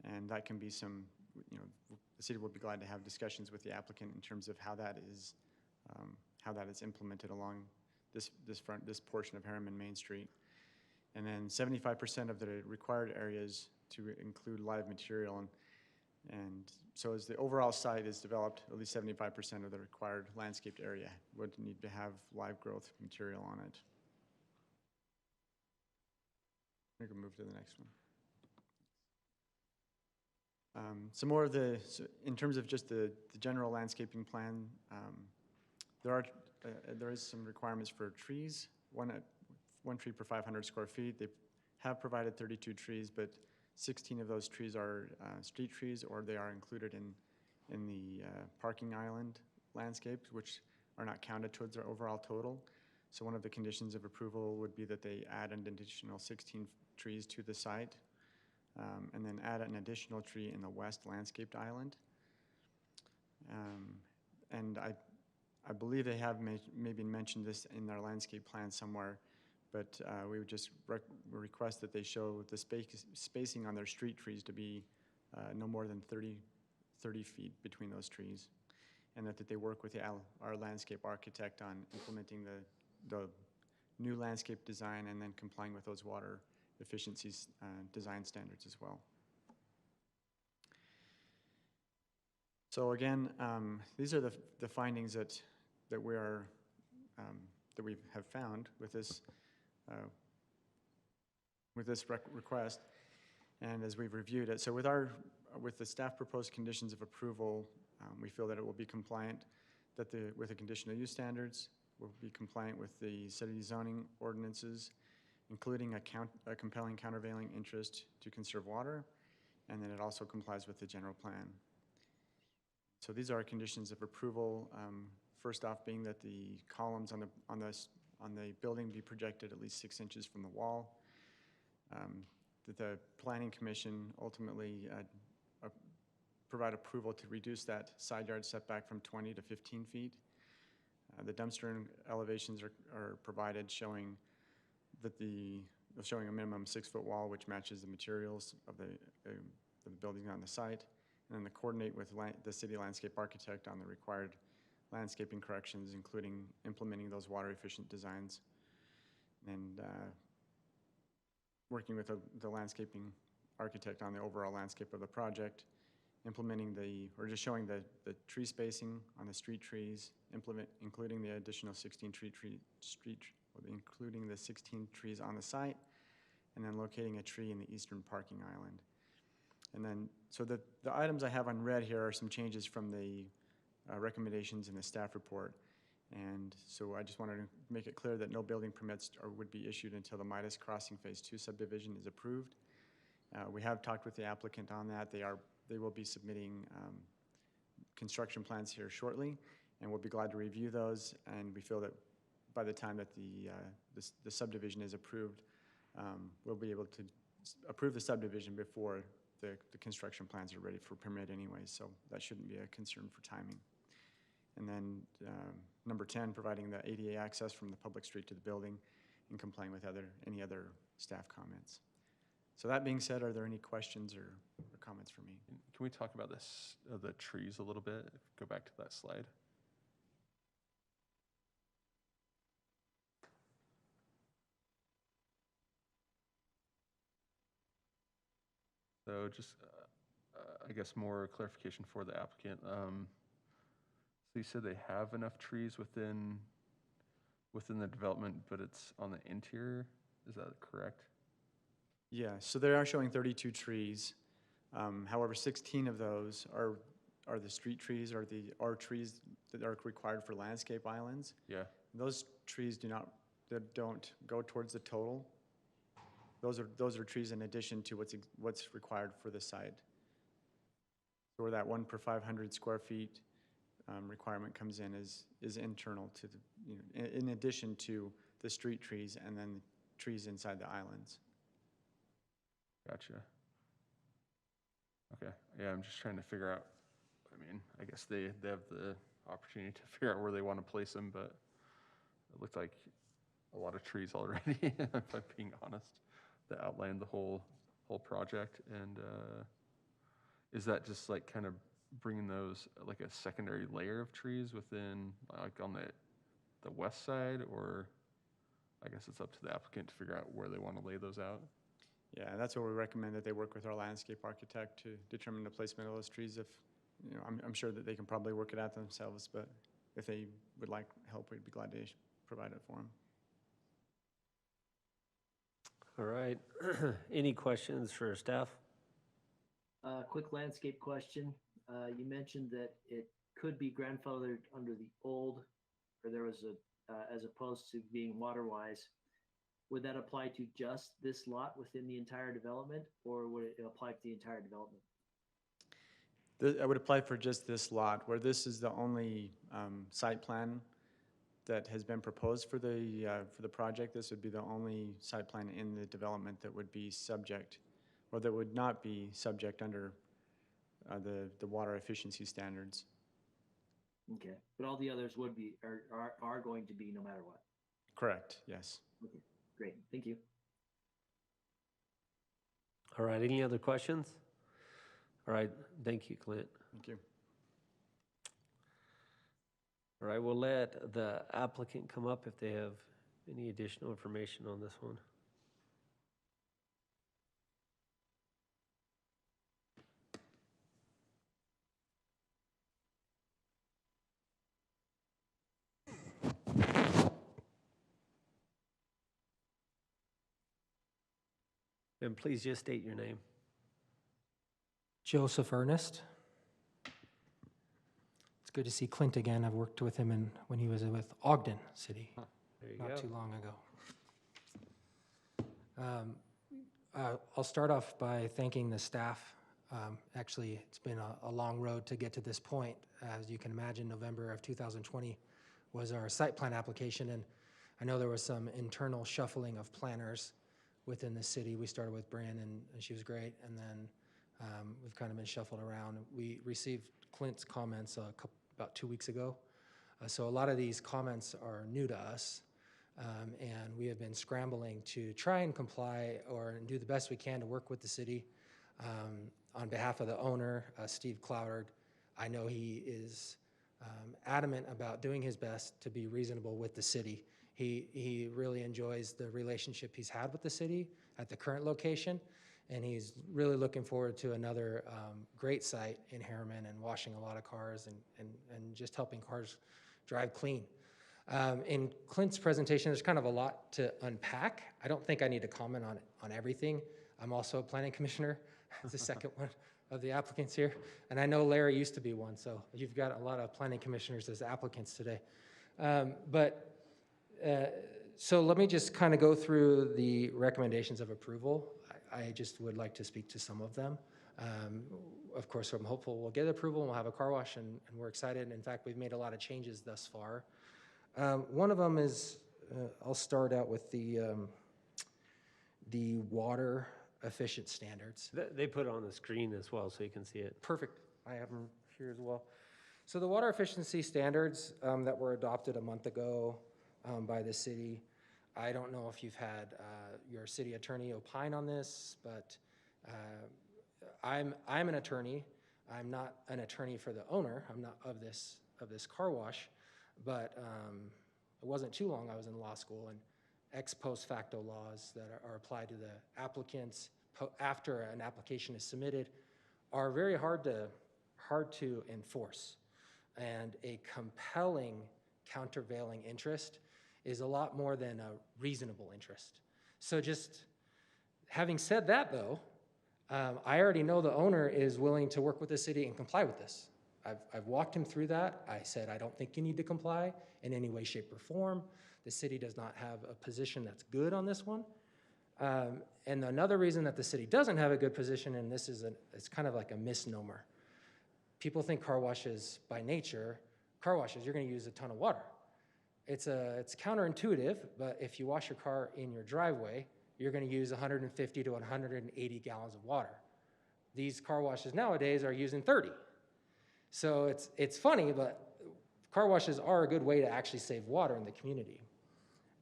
and that can be the city will be glad to have discussions with the applicant in terms of how that is implemented along this portion of Harriman Main Street. And then 75% of the required areas to include live material. And so as the overall site is developed, at least 75% of the required landscaped area would need to have live growth material on it. We can move to the next one. Some more of in terms of just the general landscaping plan, there is some requirements for trees. One tree per 500 square feet. They have provided 32 trees, but 16 of those trees are street trees, or they are included in the parking island landscapes, which are not counted towards their overall total. So one of the conditions of approval would be that they add an additional 16 trees to the site, and then add an additional tree in the west landscaped island. And I believe they have maybe mentioned this in their landscape plan somewhere, but we would just request that they show the spacing on their street trees to be no more than 30 feet between those trees, and that they work with our landscape architect on implementing the new landscape design and then complying with those water efficiencies design standards as well. So again, these are the findings that we are, that we have found with this request, and as we've reviewed it. So with the staff proposed conditions of approval, we feel that it will be compliant, with the conditional use standards, will be compliant with the city zoning ordinances, including a compelling countervailing interest to conserve water, and then it also complies with the general plan. So these are our conditions of approval. First off being that the columns on the building be projected at least 6 inches from the wall. That the planning commission ultimately provide approval to reduce that side yard setback from 20 to 15 feet. The dumpster elevations are provided showing a minimum 6-foot wall, which matches the materials of the building on the site, and then to coordinate with the city landscape architect on the required landscaping corrections, including implementing those water efficient designs, and working with the landscaping architect on the overall landscape of the project, just showing the tree spacing on the street trees, including the additional 16 including the 16 trees on the site, and then locating a tree in the eastern parking island. And then, so the items I have on red here are some changes from the recommendations in the staff report. And so I just wanted to make it clear that no building permits would be issued until the Midas Crossing Phase 2 subdivision is approved. We have talked with the applicant on that. They will be submitting construction plans here shortly, and we'll be glad to review those. And we feel that by the time that the subdivision is approved, we'll be able to approve the subdivision before the construction plans are ready for permit anyway, so that shouldn't be a concern for timing. And then number 10, providing the ADA access from the public street to the building and complying with any other staff comments. So that being said, are there any questions or comments for me? Can we talk about the trees a little bit? Go back to that slide. So just, I guess, more clarification for the applicant. So you said they have enough trees within the development, but it's on the interior. Is that correct? Yeah, so they are showing 32 trees. However, 16 of those are the street trees, or trees that are required for landscape islands. Yeah. Those trees don't go towards the total. Those are trees in addition to what's required for the site. So where that 1 per 500 square feet requirement comes in is internal to in addition to the street trees and then trees inside the islands. Gotcha. Okay. Yeah, I'm just trying to figure out. I mean, I guess they have the opportunity to figure out where they want to place them, but it looked like a lot of trees already, if I'm being honest, that outlined the whole project. And is that just like kind of bringing those like a secondary layer of trees within, like on the west side, or I guess it's up to the applicant to figure out where they want to lay those out? Yeah, that's what we recommend, that they work with our landscape architect to determine the placement of those trees. If, I'm sure that they can probably work it out themselves, but if they would like help, we'd be glad to provide it for them. All right. Any questions for staff? Quick landscape question. You mentioned that it could be grandfathered under the old, or there was as opposed to being water-wise. Would that apply to just this lot within the entire development, or would it apply to the entire development? I would apply for just this lot, where this is the only site plan that has been proposed for the project. This would be the only site plan in the development that would be subject, or that would not be subject under the water efficiency standards. Okay, but all the others would be, are going to be no matter what. Correct, yes. Okay, great, thank you. All right, any other questions? All right, thank you, Clint. Thank you. All right, we'll let the applicant come up if they have any additional information on this one. And please just state your name. Joseph Ernest. It's good to see Clint again. I've worked with him when he was with Ogden City There you not go. too long ago. I'll start off by thanking the staff. Actually, it's been a long road to get to this point. As you can imagine, November of 2020 was our site plan application, and I know there was some internal shuffling of planners within the city. We started with Bryn, and she was great, and then we've kind of been shuffled around. We received Clint's comments about 2 weeks ago, so a lot of these comments are new to us. And we have been scrambling to try and comply or do the best we can to work with the city. On behalf of the owner, Steve Cloudard, I know he is adamant about doing his best to be reasonable with the city. He really enjoys the relationship he's had with the city at the current location, and he's really looking forward to another great site in Harriman and washing a lot of cars and just helping cars drive clean. In Clint's presentation, there's kind of a lot to unpack. I don't think I need to comment on everything. I'm also a planning commissioner. It's the second one of the applicants here. And I know Larry used to be one, so you've got a lot of planning commissioners as applicants today. So let me just kind of go through the recommendations of approval. I just would like to speak to some of them. Of course, I'm hopeful we'll get approval and we'll have a car wash, and we're excited. In fact, we've made a lot of changes thus far. One of them is, I'll start out with the water efficient standards. They put it on the screen as well, so you can see it. Perfect. I have them here as well. So the water efficiency standards that were adopted a month ago by the city, I don't know if you've had your city attorney opine on this, but I'm an attorney. I'm not an attorney for the owner. I'm not of this car wash. But it wasn't too long I was in law school, and ex post facto laws that are applied to the applicants after an application is submitted are very hard to enforce. And a compelling countervailing interest is a lot more than a reasonable interest. So just having said that, though, I already know the owner is willing to work with the city and comply with this. I've walked him through that. I said, I don't think you need to comply in any way, shape, or form. The city does not have a position that's good on this one. And another reason that the city doesn't have a good position, and this is it's kind of like a misnomer. People think car washes by nature, car washes, you're gonna use a ton of water. It's counterintuitive, but if you wash your car in your driveway, you're gonna use 150 to 180 gallons of water. These car washes nowadays are using 30. So it's funny, but car washes are a good way to actually save water in the community.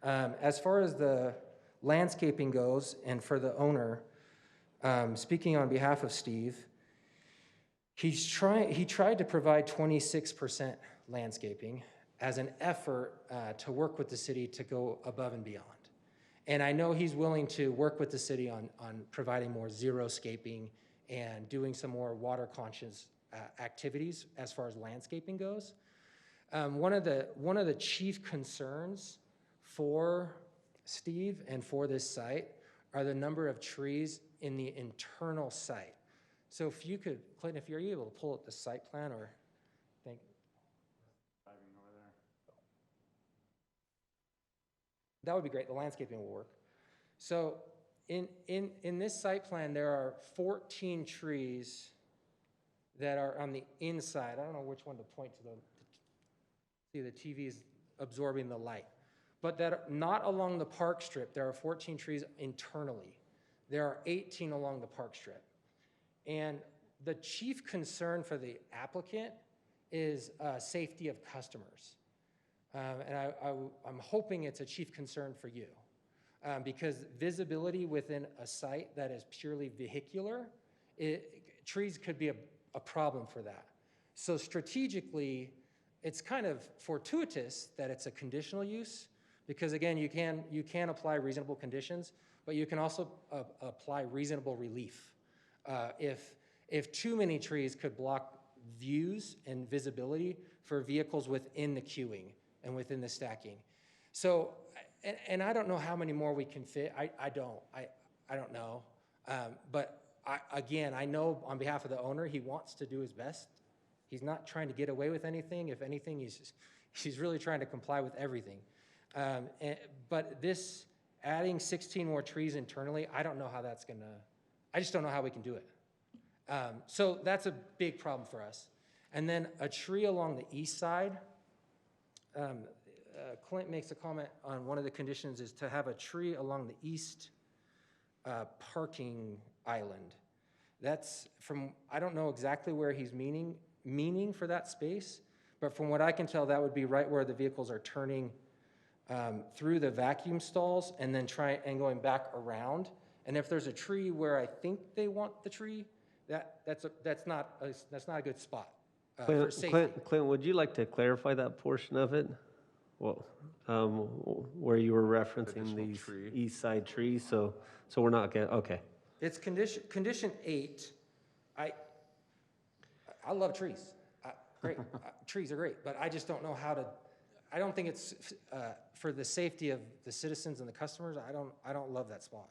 As far as the landscaping goes, and for the owner, speaking on behalf of Steve, he tried to provide 26% landscaping as an effort to work with the city to go above and beyond. And I know he's willing to work with the city on providing more zero-scaping and doing some more water-conscious activities as far as landscaping goes. One of the chief concerns for Steve and for this site are the number of trees in the internal site. So if you could, Clinton, if you're able to pull up the site plan, or that would be great. The landscaping will work. So in this site plan, there are 14 trees that are on the inside. I don't know which one to point to. See, the TV is absorbing the light. But that are not along the park strip. There are 14 trees internally. There are 18 along the park strip. And the chief concern for the applicant is safety of customers. And I'm hoping it's a chief concern for you. Because visibility within a site that is purely vehicular, trees could be a problem for that. So strategically, it's kind of fortuitous that it's a conditional use, because again, you can apply reasonable conditions, but you can also apply reasonable relief. If too many trees could block views and visibility for vehicles within the queuing and within the stacking. So, and I don't know how many more we can fit. I don't know. But again, I know on behalf of the owner, he wants to do his best. He's not trying to get away with anything. If anything, he's really trying to comply with everything. But this, adding 16 more trees internally, I don't know how that's gonna, I just don't know how we can do it. So that's a big problem for us. And then a tree along the east side, Clint makes a comment on one of the conditions is to have a tree along the east parking island. That's from, I don't know exactly where he's meaning for that space, but from what I can tell, that would be right where the vehicles are turning through the vacuum stalls and then going back around. And if there's a tree where I think they want the tree, that's not a good spot for safety. Clint, would you like to clarify that portion of it? Well, where you were referencing Additional these tree. east side trees, so we're not getting, okay. It's condition 8. I love trees. Great, trees are great, but I just don't know how to. I don't think it's for the safety of the citizens and the customers. I don't love that spot.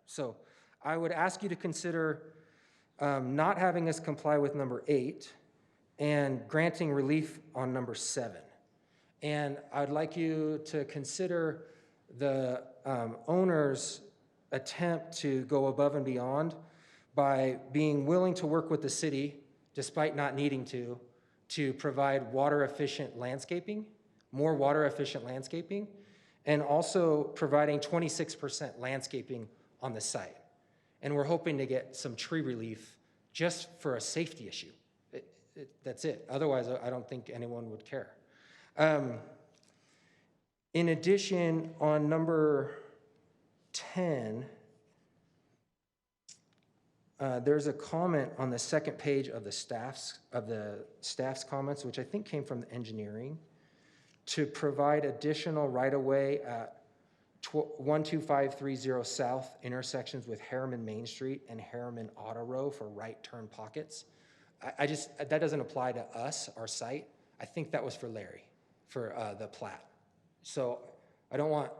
So I would ask you to consider not having us comply with number 8 and granting relief on number 7. And I'd like you to consider the owner's attempt to go above and beyond by being willing to work with the city, despite not needing to provide water-efficient landscaping, more water-efficient landscaping, and also providing 26% landscaping on the site. And we're hoping to get some tree relief just for a safety issue. That's it. Otherwise, I don't think anyone would care. In addition, on number 10, there's a comment on the second page of the staff's comments, which I think came from the engineering, to provide additional right-of-way at 12530 South intersections with Harriman Main Street and Harriman Auto Row for right turn pockets. That doesn't apply to us, our site. I think that was for Larry, for the plat. So I don't want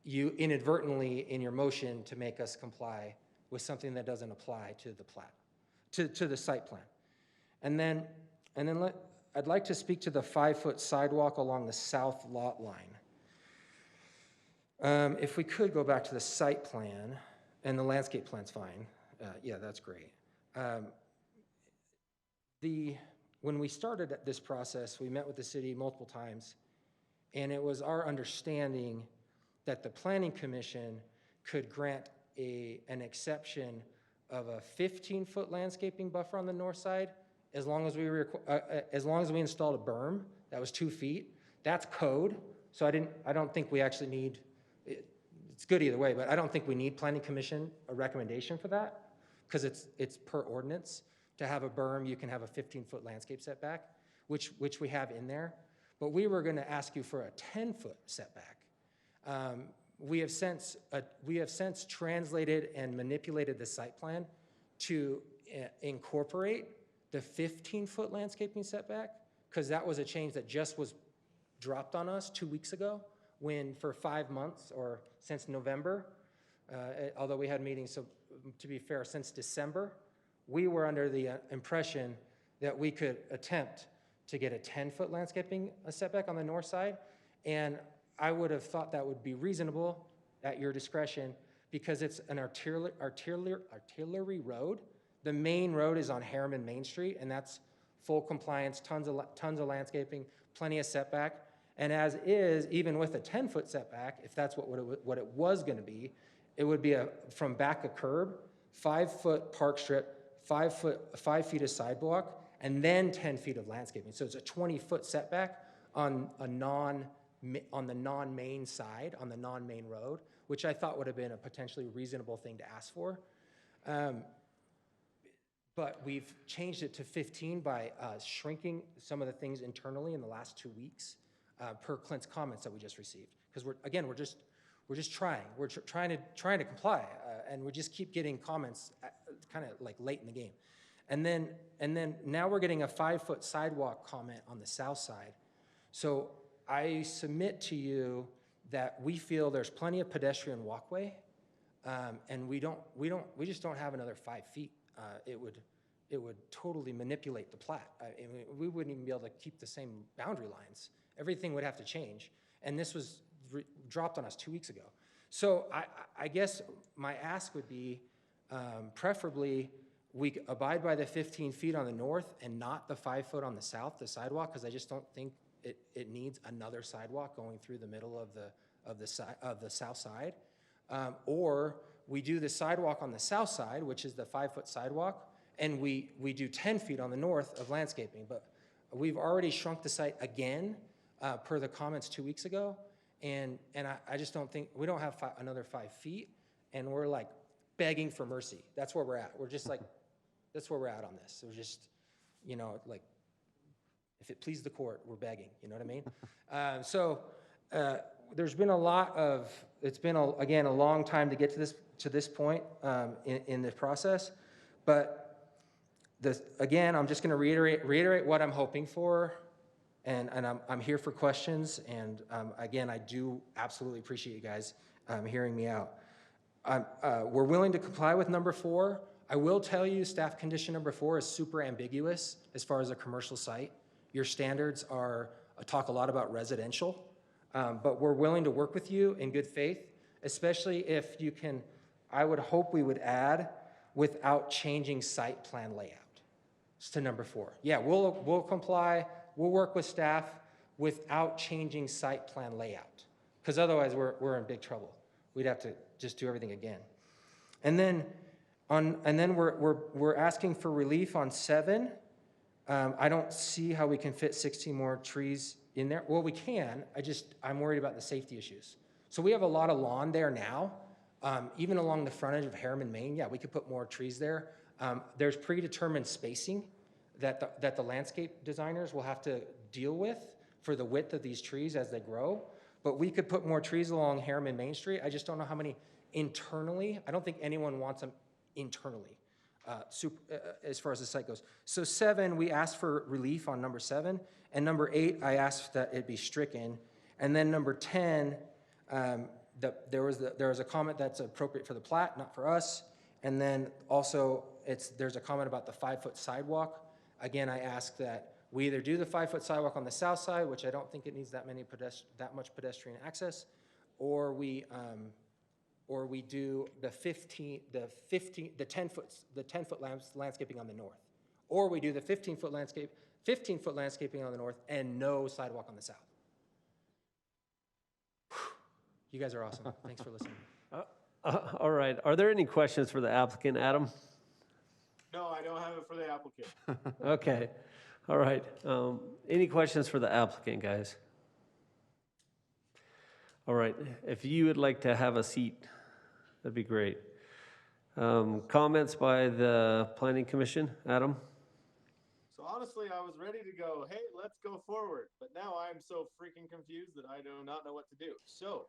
you inadvertently in your motion to make us comply with something that doesn't apply to the plat, to the site plan. And then I'd like to speak to the 5-foot sidewalk along the south lot line. If we could go back to the site plan, and the landscape plan's fine. Yeah, that's great. When we started this process, we met with the city multiple times, and it was our understanding that the Planning Commission could grant an exception of a 15-foot landscaping buffer on the north side, as long as we installed a berm that was 2 feet. That's code, so I don't think we actually need. It's good either way, but I don't think we need Planning Commission a recommendation for that, because it's per ordinance. To have a berm, you can have a 15-foot landscape setback, which we have in there. But we were going to ask you for a 10-foot setback. We have since translated and manipulated the site plan to incorporate the 15-foot landscaping setback, because that was a change that just was dropped on us 2 weeks ago, when for 5 months, or since November, although we had meetings, so to be fair, since December, we were under the impression that we could attempt to get a 10-foot landscaping setback on the north side. And I would have thought that would be reasonable at your discretion, because it's an artillery road. The main road is on Harriman Main Street, and that's full compliance, tons of landscaping, plenty of setback. And as is, even with a 10-foot setback, if that's what it was going to be, it would be from back a curb, 5-foot park strip, 5 feet of sidewalk, and then 10 feet of landscaping. So it's a 20-foot setback on the non-main side, on the non-main road, which I thought would have been a potentially reasonable thing to ask for. But we've changed it to 15 by shrinking some of the things internally in the last 2 weeks, per Clint's comments that we just received. Because we're just trying. We're trying to comply, and we just keep getting comments kind of like late in the game. And then now we're getting a 5-foot sidewalk comment on the south side. So I submit to you that we feel there's plenty of pedestrian walkway And we just don't have another 5 feet. It would totally manipulate the plat. We wouldn't even be able to keep the same boundary lines. Everything would have to change. And this was dropped on us 2 weeks ago. So I guess my ask would be, preferably, we abide by the 15 feet on the north and not the 5 foot on the south, the sidewalk, because I just don't think it needs another sidewalk going through the middle of the south side. Or we do the sidewalk on the south side, which is the 5 foot sidewalk, and we do 10 feet on the north of landscaping. But we've already shrunk the site again, per the comments 2 weeks ago. And I just don't think, we don't have another 5 feet, and we're like begging for mercy. That's where we're at. We're just like, that's where we're at on this. We're just, you know, like, if it please the court, we're begging, you know what I mean? There's been a lot of, it's been, again, a long time to get to this point in the process. But again, I'm just going to reiterate what I'm hoping for, and I'm here for questions. And again, I do absolutely appreciate you guys hearing me out. We're willing to comply with number 4. I will tell you, staff condition number 4 is super ambiguous as far as a commercial site. Your standards talk a lot about residential, but we're willing to work with you in good faith, especially if you can. I would hope we would add without changing site plan layout. It's to number 4. Yeah, we'll comply. We'll work with staff without changing site plan layout, because otherwise we're in big trouble. We'd have to just do everything again. And then we're asking for relief on 7. I don't see how we can fit 16 more trees in there. Well, we can. I'm worried about the safety issues. So we have a lot of lawn there now, even along the frontage of Harriman, Maine. Yeah, we could put more trees there. There's predetermined spacing that the landscape designers will have to deal with for the width of these trees as they grow. But we could put more trees along Harriman Main Street. I just don't know how many internally. I don't think anyone wants them internally, as far as the site goes. So 7, we asked for relief on number 7. And number 8, I asked that it be stricken. And then number 10, there was a comment that's appropriate for the plat, not for us. And then also there's a comment about the 5 foot sidewalk. Again, I ask that we either do the 5 foot sidewalk on the south side, which I don't think it needs that much pedestrian access, or we do the 10 foot landscaping on the north, or we do the 15 foot landscaping on the north and no sidewalk on the south. You guys are awesome. Thanks for listening. All right. Are there any questions for the applicant, Adam? No, I don't have it for the applicant. Okay. All right. Any questions for the applicant, guys? All right. If you would like to have a seat, that'd be great. Comments by the Planning Commission, Adam? So honestly, I was ready to go, hey, let's go forward. But now I'm so freaking confused that I do not know what to do. So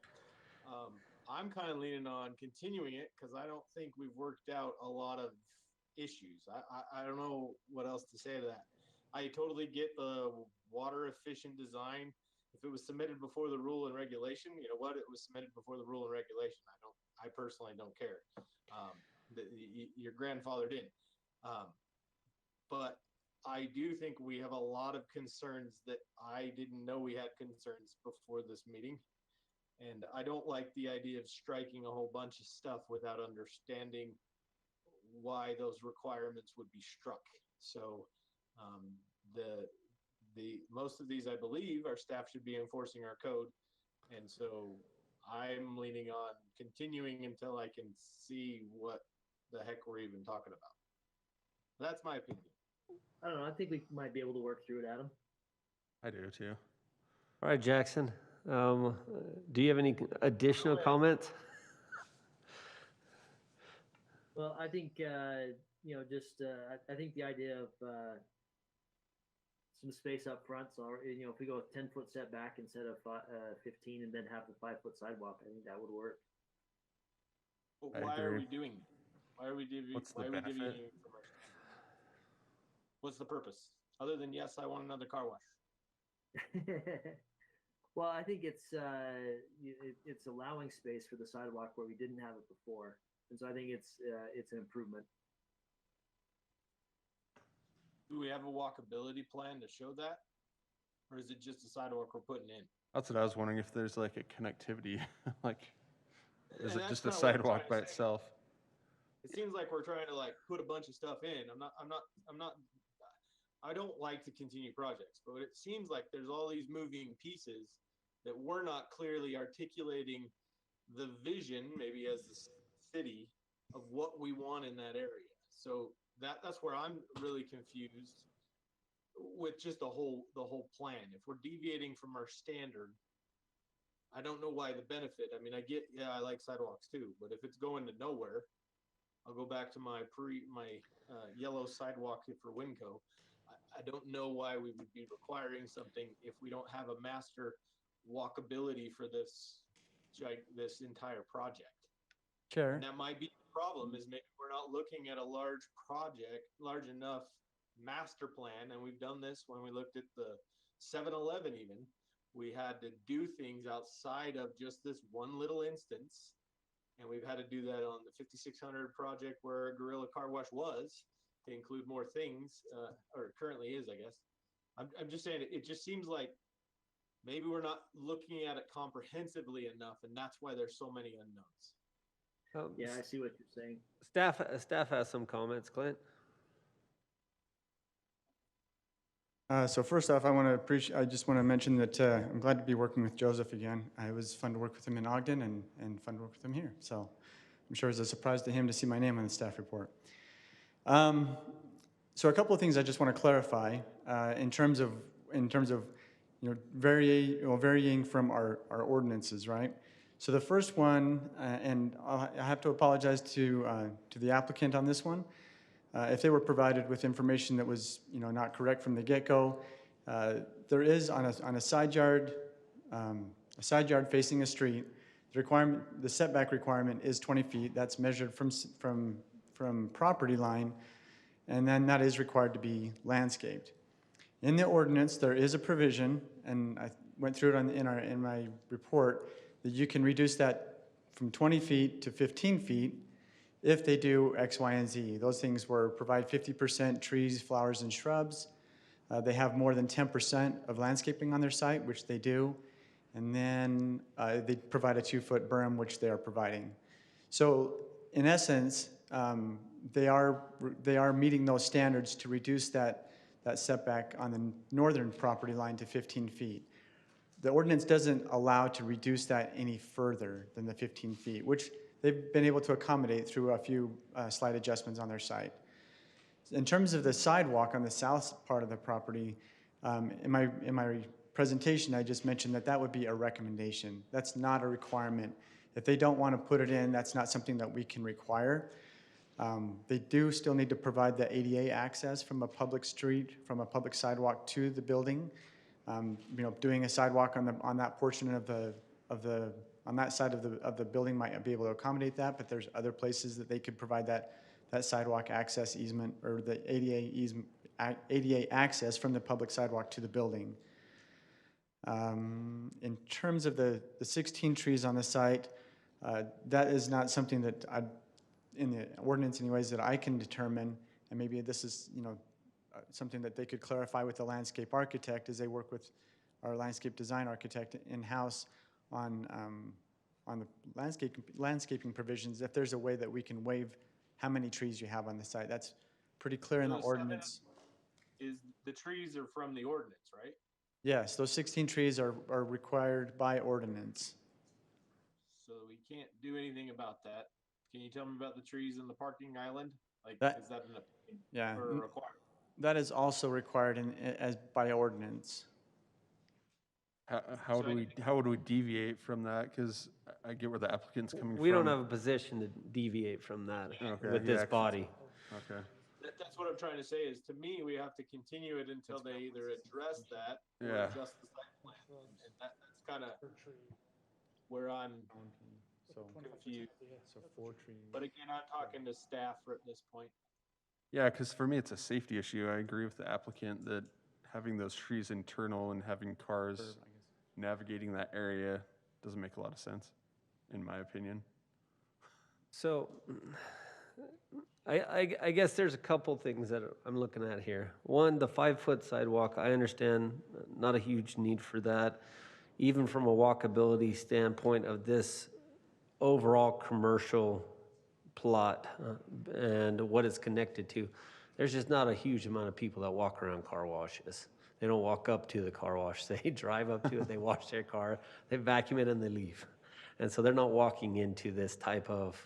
I'm kind of leaning on continuing it because I don't think we've worked out a lot of issues. I don't know what else to say to that. I totally get the water efficient design. If it was submitted before the rule and regulation, you know what? It was submitted before the rule and regulation. I personally don't care. Your grandfather didn't. But I do think we have a lot of concerns that I didn't know we had concerns before this meeting. And I don't like the idea of striking a whole bunch of stuff without understanding why those requirements would be struck. So the most of these, I believe, our staff should be enforcing our code. And so I'm leaning on continuing until I can see what the heck we're even talking about. That's my opinion. I don't know. I think we might be able to work through it, Adam. I do too. All right, Jackson. Do you have any additional comments? Well, I think, I think the idea of some space up front. So, if we go with 10 foot setback instead of 15 and then have the 5 foot sidewalk, I think that would work. But why are we doing it? Why are we divvying What's the from benefit? our standard? What's the purpose? Other than, yes, I want another car wash. Well, I think it's allowing space for the sidewalk where we didn't have it before. And so I think it's an improvement. Do we have a walkability plan to show that? Or is it just a sidewalk we're putting in? That's what I was wondering, if there's like a connectivity, like, is And it that's just a kinda what I'm sidewalk trying by to say. itself? It seems like we're trying to like put a bunch of stuff in. I don't like to continue projects, but it seems like there's all these moving pieces that we're not clearly articulating the vision, maybe as the city, of what we want in that area. So that's where I'm really confused with just the whole plan. If we're deviating from our standard, I don't know why the benefit. I mean, I like sidewalks too, but if it's going to nowhere, I'll go back to my yellow sidewalk for Winco. I don't know why we would be requiring something if we don't have a master walkability for this entire project. Chair. And that might be the problem, is maybe we're not looking at a large enough master plan. And we've done this when we looked at the 7-Eleven even. We had to do things outside of just this one little instance. And we've had to do that on the 5600 project where Gorilla Car Wash was, to include more things, or currently is, I guess. I'm just saying, it just seems like maybe we're not looking at it comprehensively enough, and that's why there's so many unknowns. Yeah, I see what you're saying. Staff has some comments. Clint? So first off, I just want to mention that I'm glad to be working with Joseph again. It was fun to work with him in Ogden and fun to work with him here. So I'm sure it was a surprise to him to see my name on the staff report. So a couple of things I just want to clarify in terms of varying from our ordinances, right? So the first one, and I have to apologize to the applicant on this one. If they were provided with information that was not correct from the get-go, there is on a side yard facing a street, the setback requirement is 20 feet. That's measured from property line, and then that is required to be landscaped. In the ordinance, there is a provision, and I went through it in my report, that you can reduce that from 20 feet to 15 feet if they do X, Y, and Z. Those things were provide 50% trees, flowers, and shrubs. They have more than 10% of landscaping on their site, which they do. And then they provide a 2-foot berm, which they are providing. So in essence, they are meeting those standards to reduce that setback on the northern property line to 15 feet. The ordinance doesn't allow to reduce that any further than the 15 feet, which they've been able to accommodate through a few slight adjustments on their site. In terms of the sidewalk on the south part of the property, in my presentation, I just mentioned that would be a recommendation. That's not a requirement. If they don't want to put it in, that's not something that we can require. They do still need to provide the ADA access from a public street, from a public sidewalk to the building. Doing a sidewalk on that portion on that side of the building might be able to accommodate that, but there's other places that they could provide that sidewalk access easement, or the ADA access from the public sidewalk to the building. In terms of the 16 trees on the site, that is not something that in the ordinance anyways that I can determine, and maybe this is something that they could clarify with the landscape architect as they work with our landscape design architect in-house on the landscaping provisions, if there's a way that we can waive how many trees you have on the site. That's pretty clear in the ordinance. The trees are from the ordinance, right? Yes, those 16 trees are required by ordinance. So we can't do anything about that. Can you tell me about the trees in the parking island? Is that an opinion? Yeah. Or a requirement? That is also required as by ordinance. How would we deviate from that? Because I get where the applicant's coming from. We don't have a position to deviate from that with this body. Okay. That's what I'm trying to say, is to me, we have to continue it until they either address that or Yeah. adjust the site plan. And that's kind of where I'm confused. So 4 trees. But again, I'm talking to staff at this point. Yeah, because for me, it's a safety issue. I agree with the applicant that having those trees internal and having cars navigating that area doesn't make a lot of sense, in my opinion. So I guess there's a couple things that I'm looking at here. One, the 5-foot sidewalk, I understand not a huge need for that, even from a walkability standpoint of this overall commercial plot and what it's connected to. There's just not a huge amount of people that walk around car washes. They don't walk up to the car wash. They drive up to it, they wash their car, they vacuum it, and they leave. And so they're not walking into this type of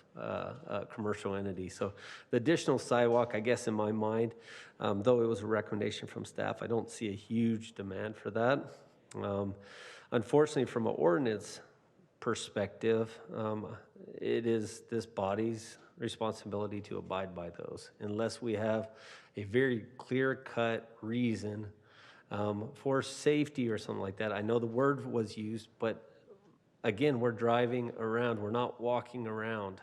commercial entity. So the additional sidewalk, I guess in my mind, though it was a recommendation from staff, I don't see a huge demand for that. Unfortunately, from an ordinance perspective, it is this body's responsibility to abide by those unless we have a very clear-cut reason for safety or something like that. I know the word was used, but again, we're driving around, we're not walking around.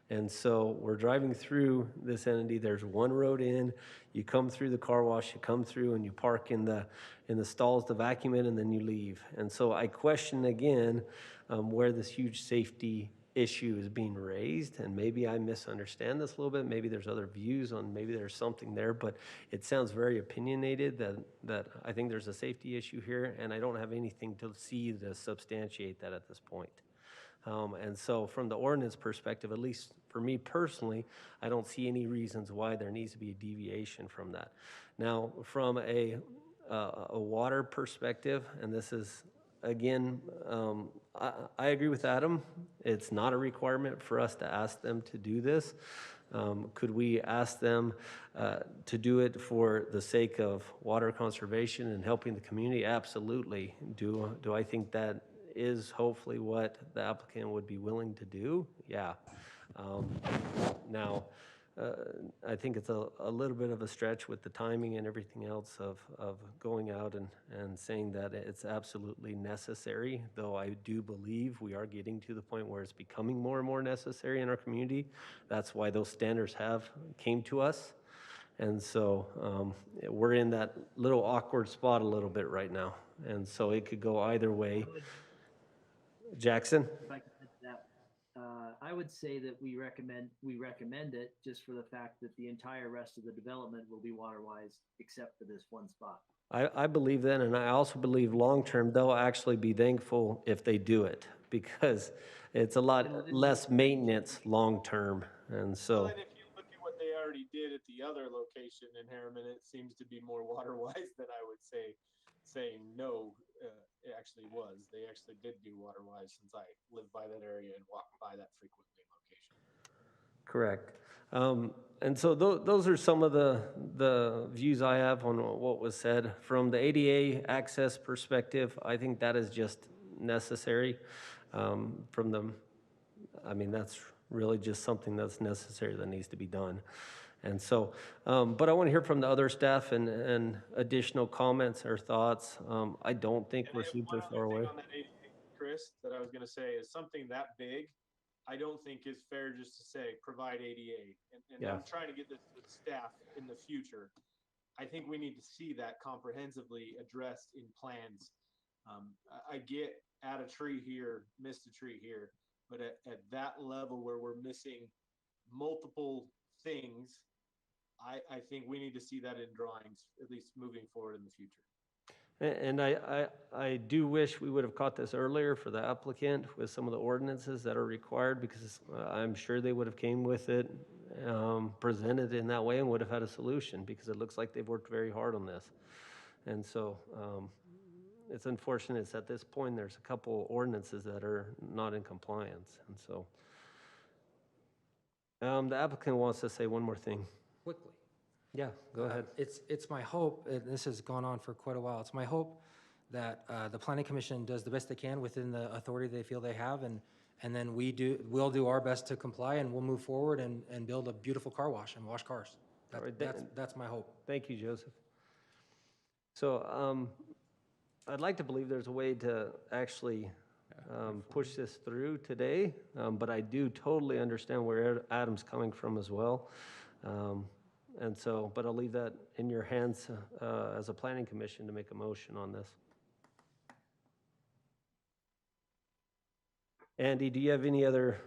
And so we're driving through this entity. There's one road in, you come through the car wash, you come through and you park in the stalls to vacuum it, and then you leave. And so I question again where this huge safety issue is being raised, and maybe I misunderstand this a little bit. Maybe there's other views on, maybe there's something there, but it sounds very opinionated that I think there's a safety issue here, and I don't have anything to see to substantiate that at this point. And so from the ordinance perspective, at least for me personally, I don't see any reasons why there needs to be a deviation from that. Now, from a water perspective, and this is, again, I agree with Adam. It's not a requirement for us to ask them to do this. Could we ask them to do it for the sake of water conservation and helping the community? Absolutely. Do I think that is hopefully what the applicant would be willing to do? Yeah. Now, I think it's a little bit of a stretch with the timing and everything else of going out and saying that it's absolutely necessary, though I do believe we are getting to the point where it's becoming more and more necessary in our community. That's why those standards came to us. And so we're in that little awkward spot a little bit right now. And so it could go either way. Jackson? If I could add to that, I would say that we recommend it just for the fact that the entire rest of the development will be water-wise except for this one spot. I believe that, and I also believe long-term, they'll actually be thankful if they do it, because it's a lot less maintenance long-term, and so. Well, and if you look at what they already did at the other location in Harriman, it seems to be more water-wise than I would say saying no. It actually was. They actually did do water-wise, since I live by that area and walk by that frequently location. Correct. And so those are some of the views I have on what was said. From the ADA access perspective, I think that is just necessary. That's really just something that's necessary that needs to be done. And so, but I want to hear from the other staff and additional comments or thoughts. I don't think we're super far away. On that ADA, Chris, that I was going to say is something that big, I don't think is fair just to say provide ADA. And Yeah. I'm trying to get this to the staff in the future. I think we need to see that comprehensively addressed in plans. I get add a tree here, missed a tree here, but at that level where we're missing multiple things, I think we need to see that in drawings, at least moving forward in the future. And I do wish we would have caught this earlier for the applicant with some of the ordinances that are required, because I'm sure they would have came with it, presented in that way, and would have had a solution, because it looks like they've worked very hard on this. And so it's unfortunate it's at this point there's a couple ordinances that are not in compliance. And so the applicant wants to say one more thing. Quickly. Yeah, go ahead. It's my hope, and this has gone on for quite a while, it's my hope that the Planning Commission does the best they can within the authority they feel they have, and then we'll do our best to comply, and we'll move forward and build a beautiful car wash and wash cars. That's my hope. Thank you, Joseph. So I'd like to believe there's a way to actually push this through today, but I do totally understand where Adam's coming from as well. And so, but I'll leave that in your hands as a planning commission to make a motion on this. Andy, do you have any other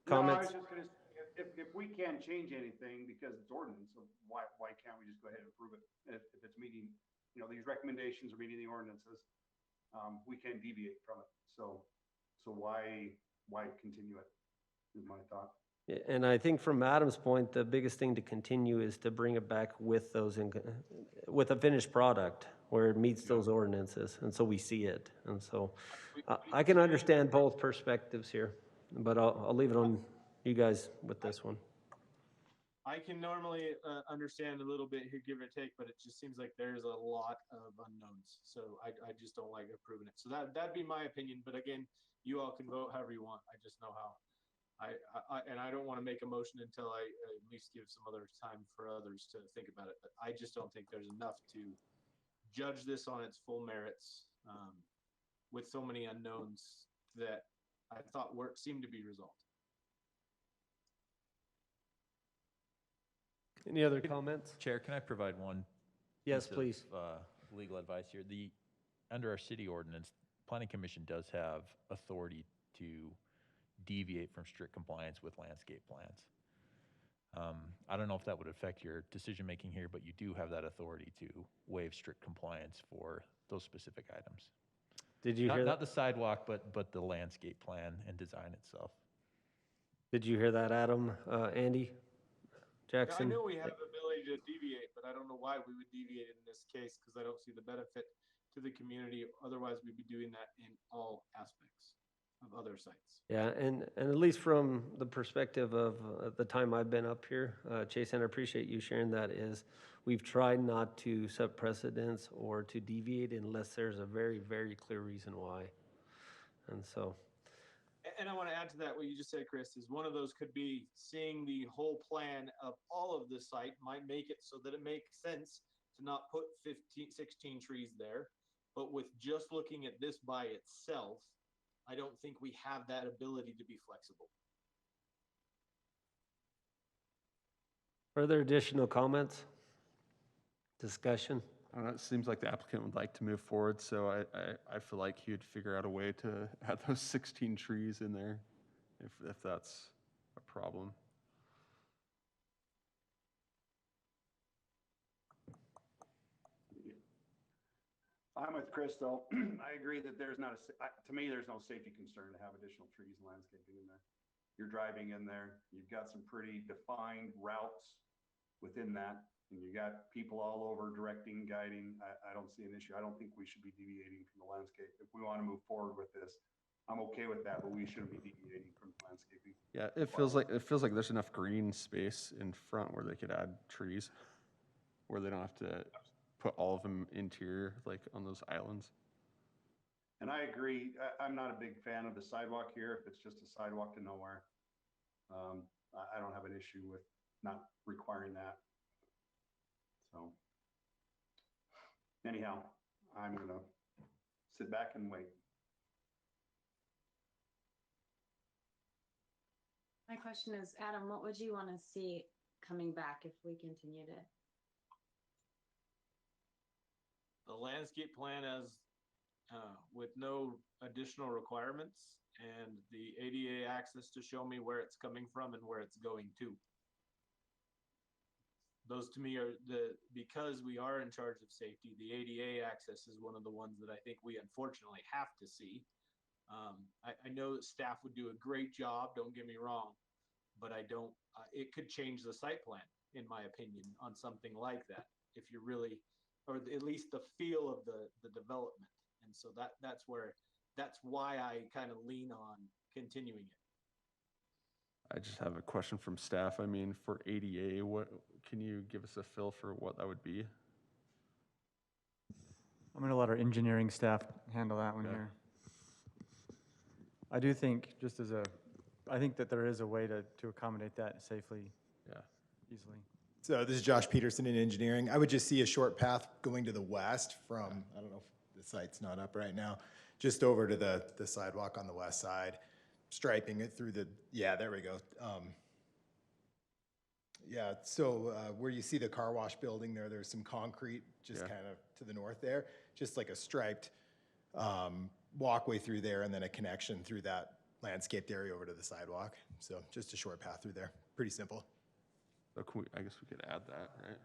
comments? No, I was just gonna, if we can't change anything because it's ordinance, so why can't we just go ahead and approve it? If it's meeting, these recommendations are meeting the ordinances, we can't deviate from it. So why continue it, is my thought. Yeah, and I think from Adam's point, the biggest thing to continue is to bring it back with those, with a finished product where it meets those ordinances, and so we see it. And so I can understand both perspectives here, but I'll leave it on you guys with this one. I can normally understand a little bit here, give or take, but it just seems like there's a lot of unknowns. So I just don't like approving it. So that'd be my opinion. But again, you all can vote however you want. I just know how. I don't want to make a motion until I at least give some other time for others to think about it. But I just don't think there's enough to judge this on its full merits with so many unknowns that I thought seemed to be resolved. Any other comments? Chair, can I provide one? Yes, piece of, please. Legal advice here. Under our city ordinance, Planning Commission does have authority to deviate from strict compliance with landscape plans. I don't know if that would affect your decision-making here, but you do have that authority to waive strict compliance for those specific items. Did you hear that? Not the sidewalk, but the landscape plan and design itself. Did you hear that, Adam? Andy? Jackson? I know we have the ability to deviate, but I don't know why we would deviate in this case because I don't see the benefit to the community. Otherwise, we'd be doing that in all aspects of other sites. Yeah, and at least from the perspective of the time I've been up here, Chase, and I appreciate you sharing that, is we've tried not to set precedents or to deviate unless there's a very, very clear reason why. And so. And I want to add to that what you just said, Chris, is one of those could be seeing the whole plan of all of the site might make it so that it makes sense to not put 16 trees there. But with just looking at this by itself, I don't think we have that ability to be flexible. Further additional comments? Discussion? I don't know, it seems like the applicant would like to move forward, so I feel like he would figure out a way to add those 16 trees in there, if that's a problem. I'm with Chris, though. I agree that there's not to me, there's no safety concern to have additional trees and landscaping in there. You're driving in there, you've got some pretty defined routes within that. And you got people all over directing, guiding. I don't see an issue. I don't think we should be deviating from the landscape. If we want to move forward with this, I'm okay with that, but we shouldn't be deviating from landscaping. Yeah, it feels like there's enough green space in front where they could add trees, where they don't have to put all of them interior, like on those islands. And I agree. I'm not a big fan of the sidewalk here. If it's just a sidewalk to nowhere, I don't have an issue with not requiring that. So anyhow, I'm going to sit back and wait. My question is, Adam, what would you want to see coming back if we continued it? The landscape plan as with no additional requirements and the ADA access to show me where it's coming from and where it's going to. Those to me are because we are in charge of safety, the ADA access is one of the ones that I think we unfortunately have to see. I know that staff would do a great job, don't get me wrong, but it could change the site plan, in my opinion, on something like that. If you're really, or at least the feel of the development. And so that's why I kind of lean on continuing it. I just have a question from staff. I mean, for ADA, what can you give us a feel for what that would be? I'm going to let our engineering staff handle that one here. I do think, I think that there is a way to accommodate that safely, easily. So this is Josh Peterson in engineering. I would just see a short path going to the west from, I don't know if the site's not up right now, just over to the sidewalk on the west side, striping it through there we go. So where you see the car wash building there's some concrete just kind of to the north there, just like a striped walkway through there and then a connection through that landscaped area over to the sidewalk. So just a short path through there. Pretty simple. So can we, I guess we could add that, right?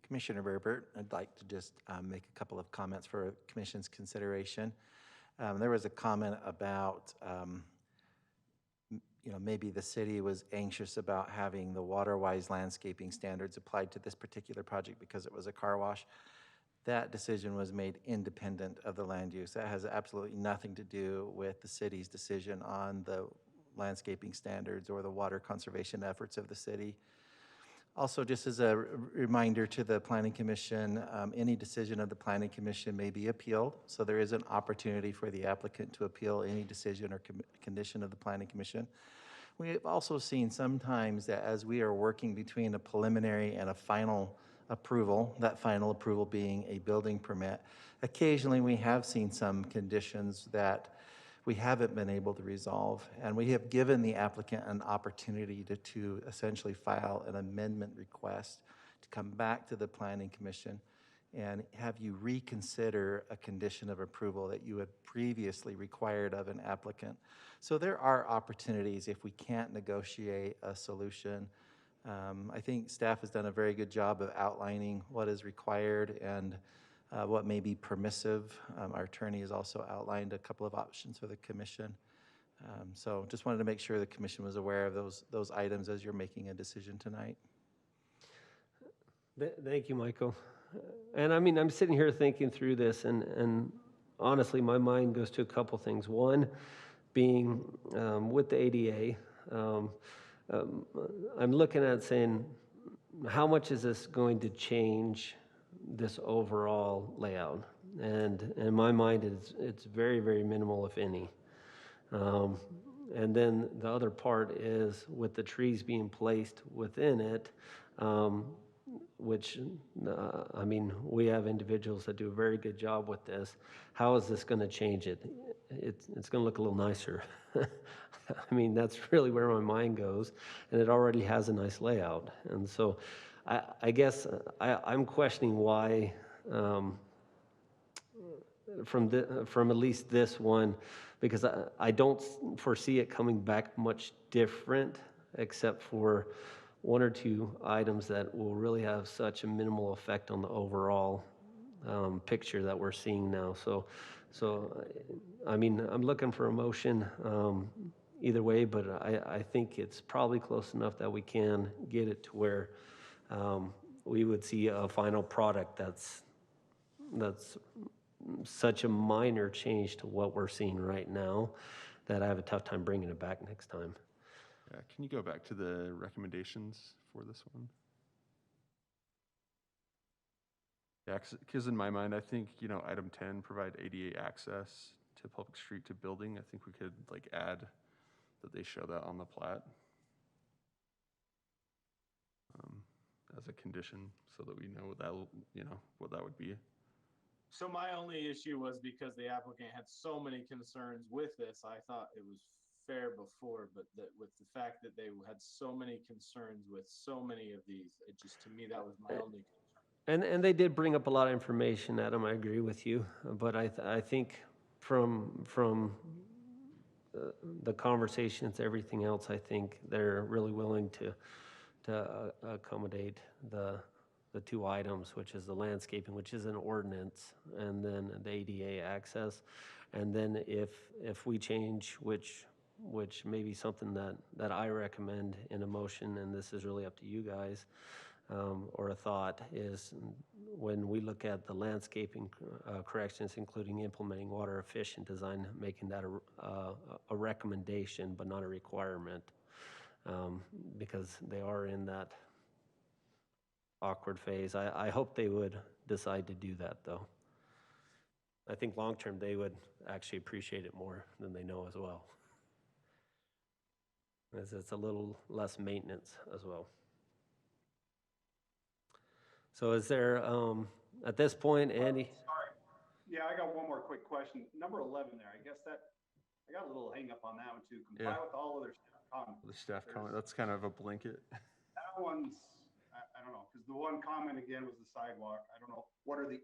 Commissioner Berbert, I'd like to just make a couple of comments for Commission's consideration. There was a comment about, maybe the city was anxious about having the water-wise landscaping standards applied to this particular project because it was a car wash. That decision was made independent of the land use. That has absolutely nothing to do with the city's decision on the landscaping standards or the water conservation efforts of the city. Also, just as a reminder to the Planning Commission, any decision of the Planning Commission may be appealed. So there is an opportunity for the applicant to appeal any decision or condition of the Planning Commission. We have also seen sometimes that as we are working between a preliminary and a final approval, that final approval being a building permit, occasionally we have seen some conditions that we haven't been able to resolve, and we have given the applicant an opportunity to essentially file an amendment request to come back to the Planning Commission and have you reconsider a condition of approval that you had previously required of an applicant. So there are opportunities if we can't negotiate a solution. I think staff has done a very good job of outlining what is required and what may be permissive. Our attorney has also outlined a couple of options for the commission. So just wanted to make sure the commission was aware of those items as you're making a decision tonight. Thank you, Michael. And I mean, I'm sitting here thinking through this, and honestly, my mind goes to a couple things. One being with the ADA, I'm looking at saying, how much is this going to change this overall layout? And in my mind, it's very, very minimal, if any. And then the other part is with the trees being placed within it, which, I mean, we have individuals that do a very good job with this. How is this going to change it? It's going to look a little nicer. I mean, that's really where my mind goes, and it already has a nice layout. And so I guess I'm questioning why, from at least this one, because I don't foresee it coming back much different, except for one or two items that will really have such a minimal effect on the overall picture that we're seeing now. So I mean, I'm looking for a motion either way, but I think it's probably close enough that we can get it to where we would see a final product that's such a minor change to what we're seeing right now that I have a tough time bringing it back next time. Yeah, can you go back to the recommendations for this one? Yeah, because in my mind, I think, item 10, provide ADA access to public street to building. I think we could like add that they show that on the plat as a condition so that we know what that would be. So my only issue was because the applicant had so many concerns with this, I thought it was fair before, but that with the fact that they had so many concerns with so many of these, it just, to me, that was my only concern. And they did bring up a lot of information, Adam. I agree with you, but I think from the conversations, everything else, I think they're really willing to accommodate the two items, which is the landscaping, which is an ordinance, and then the ADA access. And then if we change, which may be something that I recommend in a motion, and this is really up to you guys, or a thought, is when we look at the landscaping corrections, including implementing water efficient design, making that a recommendation but not a requirement, because they are in that awkward phase. I hope they would decide to do that, though. I think long-term they would actually appreciate it more than they know as well, as it's a little less maintenance as well. So is there, at this point, Andy? Sorry. Yeah, I got one more quick question. Number 11 there, I guess that, I got a little hang up on that one too. Comply with all other staff comments. The staff comment, that's kind of a blanket. That one's, I don't know, because the one comment again was the sidewalk. I don't know, what are the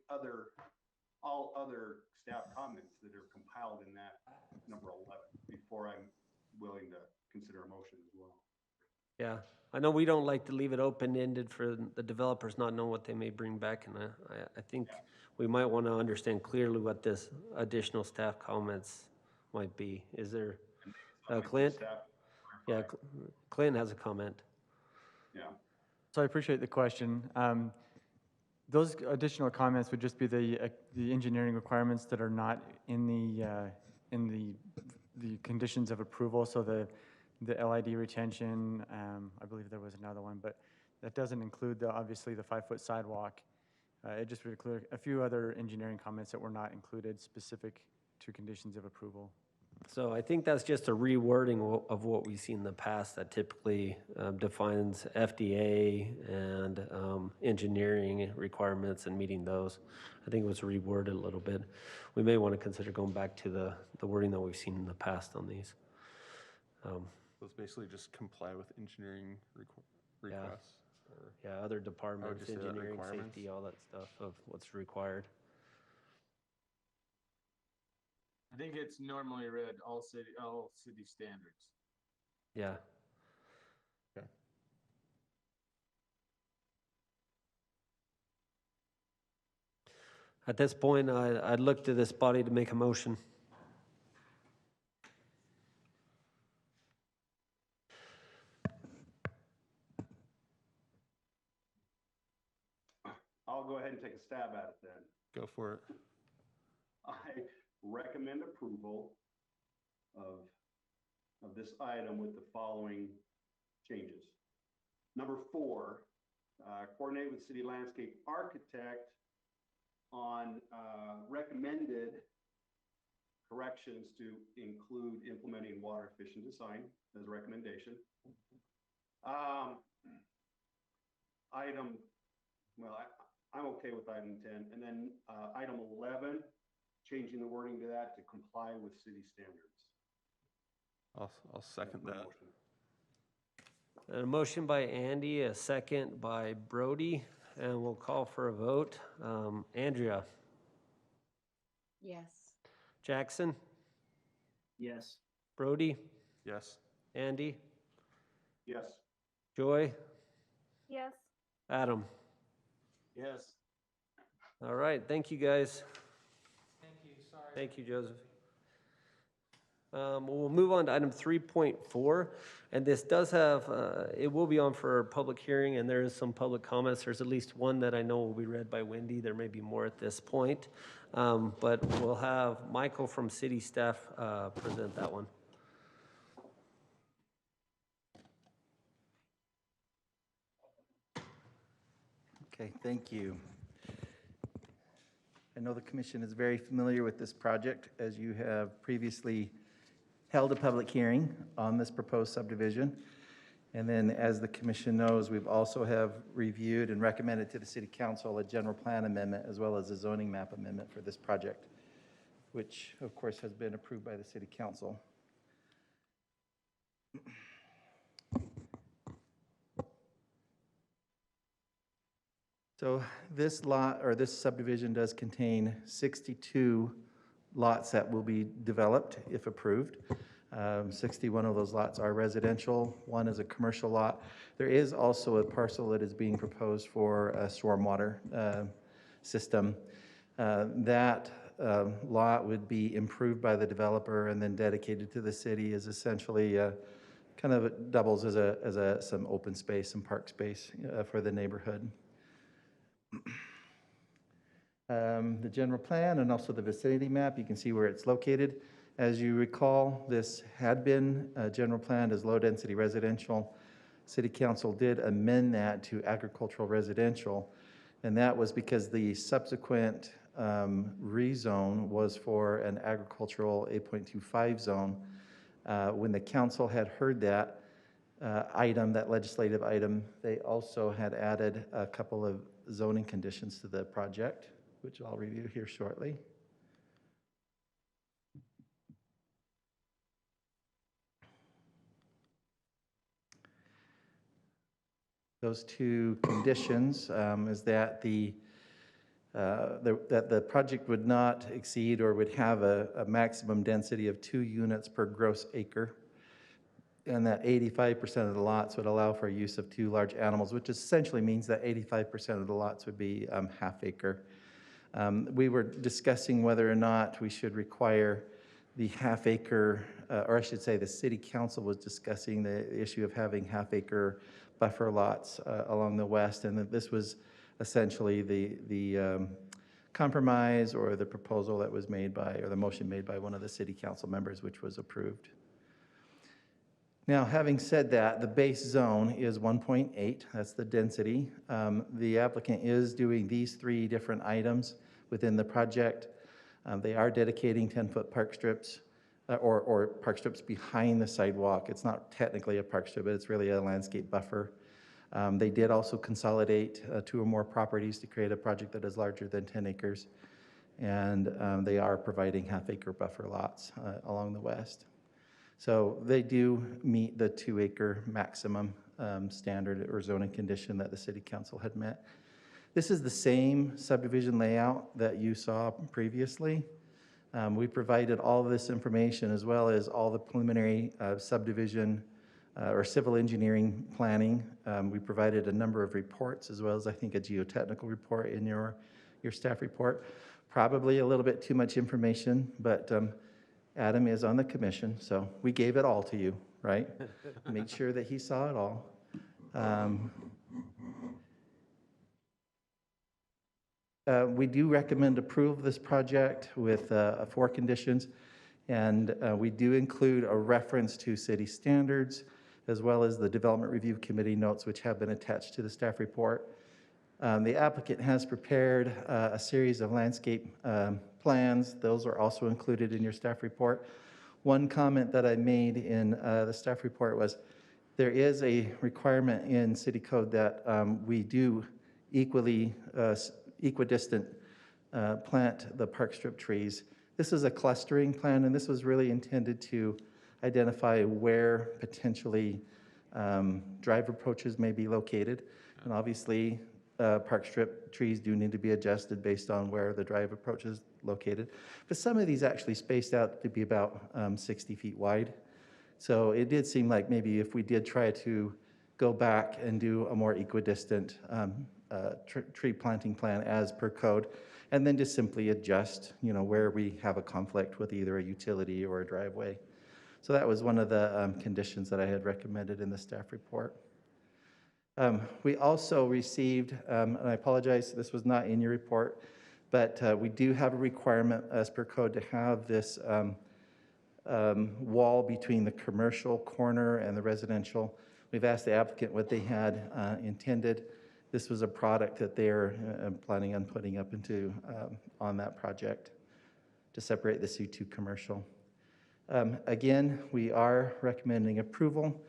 all other staff comments that are compiled in that number 11 before I'm willing to consider a motion as well? Yeah, I know we don't like to leave it open-ended for the developers not knowing what they may bring back, and I think we might want to understand clearly what this additional staff comments might be. Is there, Clint? Yeah, Clint has a comment. Yeah. So I appreciate the question. Those additional comments would just be the engineering requirements that are not in the conditions of approval. So the LID retention, I believe there was another one, but that doesn't include obviously the 5-foot sidewalk. It just would include a few other engineering comments that were not included specific to conditions of approval. So I think that's just a rewording of what we've seen in the past that typically defines FDA and engineering requirements and meeting those. I think it was reworded a little bit. We may want to consider going back to the wording that we've seen in the past on these. So it's basically just comply with engineering requests? Or Yeah, other departments, just say that engineering, requirements? safety, all that stuff of what's required. I think it's normally read all city standards. Yeah. Okay. At this point, I'd look to this body to make a motion. I'll go ahead and take a stab at it then. Go for it. I recommend approval of this item with the following changes. Number 4, coordinate with city landscape architect on recommended corrections to include implementing water efficient design as a recommendation. I'm okay with item 10. And then item 11, changing the wording to that to comply with city standards. I'll second that. A motion by Andy, a second by Brody, and we'll call for a vote. Andrea? Yes. Jackson? Yes. Brody? Yes. Andy? Yes. Joy? Yes. Adam? Yes. All right, thank you, guys. Thank you, sorry. Thank you, Joseph. We'll move on to item 3.4, and this does have, it will be on for public hearing, and there is some public comments. There's at least one that I know will be read by Wendy. There may be more at this point, but we'll have Michael from city staff present that one. Okay, thank you. I know the commission is very familiar with this project as you have previously held a public hearing on this proposed subdivision. And then as the commission knows, we've also have reviewed and recommended to the city council a general plan amendment as well as a zoning map amendment for this project, which of course has been approved by the city council. So this lot, or this subdivision does contain 62 lots that will be developed if approved. 61 of those lots are residential, 1 is a commercial lot. There is also a parcel that is being proposed for a stormwater system. That lot would be improved by the developer and then dedicated to the city as essentially kind of doubles as some open space, some park space for the neighborhood. The general plan and also the vicinity map, you can see where it's located. As you recall, this had been general planned as low-density residential. City Council did amend that to agricultural residential, and that was because the subsequent rezone was for an agricultural 8.25 zone. When the council had heard that item, that legislative item, they also had added a couple of zoning conditions to the project, which I'll review here shortly. those two conditions, is that that the project would not exceed or would have a maximum density of 2 units per gross acre, and that 85% of the lots would allow for use of 2 large animals, which essentially means that 85% of the lots would be half acre. We were discussing whether or not we should require the half acre, or I should say the city council was discussing the issue of having half acre buffer lots along the west, and that this was essentially the compromise or the proposal that was made by, or the motion made by one of the city council members, which was approved. Now, having said that, the base zone is 1.8, that's the density. The applicant is doing these 3 different items within the project. They are dedicating 10-foot park strips, or park strips behind the sidewalk. It's not technically a park strip, but it's really a landscape buffer. They did also consolidate 2 or more properties to create a project that is larger than 10 acres. And they are providing half-acre buffer lots along the west. So they do meet the 2-acre maximum standard or zoning condition that the city council had met. This is the same subdivision layout that you saw previously. We provided all of this information as well as all the preliminary subdivision or civil engineering planning. We provided a number of reports as well as I think a geotechnical report in your staff report. Probably a little bit too much information, but Adam is on the commission, so we gave it all to you, right? Made sure that he saw it all. We do recommend approval of this project with 4 conditions, and we do include a reference to city standards as well as the Development Review Committee notes, which have been attached to the staff report. The applicant has prepared a series of landscape plans. Those are also included in your staff report. One comment that I made in the staff report was there is a requirement in city code that we do equidistant plant the park strip trees. This is a clustering plan, and this was really intended to identify where potentially drive approaches may be located. And obviously, park strip trees do need to be adjusted based on where the drive approach is located. But some of these actually spaced out to be about 60 feet wide. So it did seem like maybe if we did try to go back and do a more equidistant tree planting plan as per code, and then just simply adjust, where we have a conflict with either a utility or a driveway. So that was one of the conditions that I had recommended in the staff report. We also received, and I apologize, this was not in your report, but we do have a requirement as per code to have this wall between the commercial corner and the residential. We've asked the applicant what they had intended. This was a product that they're planning on putting up into on that project to separate the C2 commercial. Again, we are recommending approval.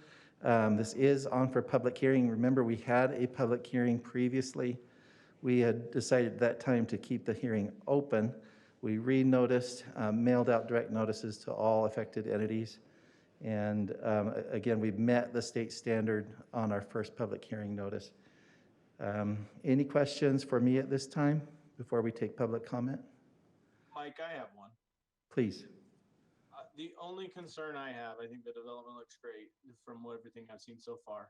This is on for public hearing. Remember, we had a public hearing previously. We had decided at that time to keep the hearing open. We re-noticed, mailed out direct notices to all affected entities. And again, we've met the state standard on our first public hearing notice. Any questions for me at this time before we take public comment? Mike, I have one. Please. The only concern I have, I think the development looks great from everything I've seen so far,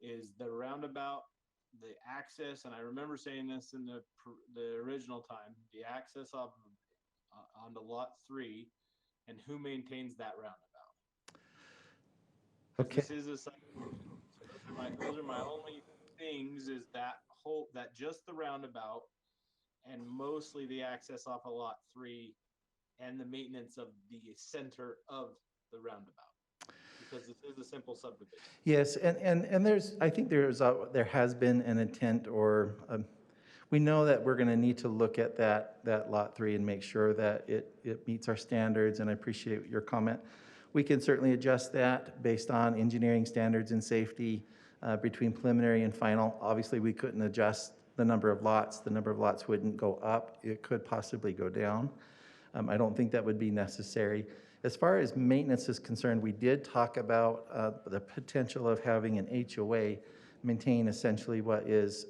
is the roundabout, the access, and I remember saying this in the original time, the access onto lot 3, and who maintains that roundabout. Okay. This is a site. Those are my only things, is that just the roundabout and mostly the access off of lot 3 and the maintenance of the center of the roundabout, because this is a simple subdivision. Yes, and I think there has been an intent, or we know that we're going to need to look at that lot 3 and make sure that it meets our standards, and I appreciate your comment. We can certainly adjust that based on engineering standards and safety between preliminary and final. Obviously, we couldn't adjust the number of lots. The number of lots wouldn't go up. It could possibly go down. I don't think that would be necessary. As far as maintenance is concerned, we did talk about the potential of having an HOA maintain essentially what is,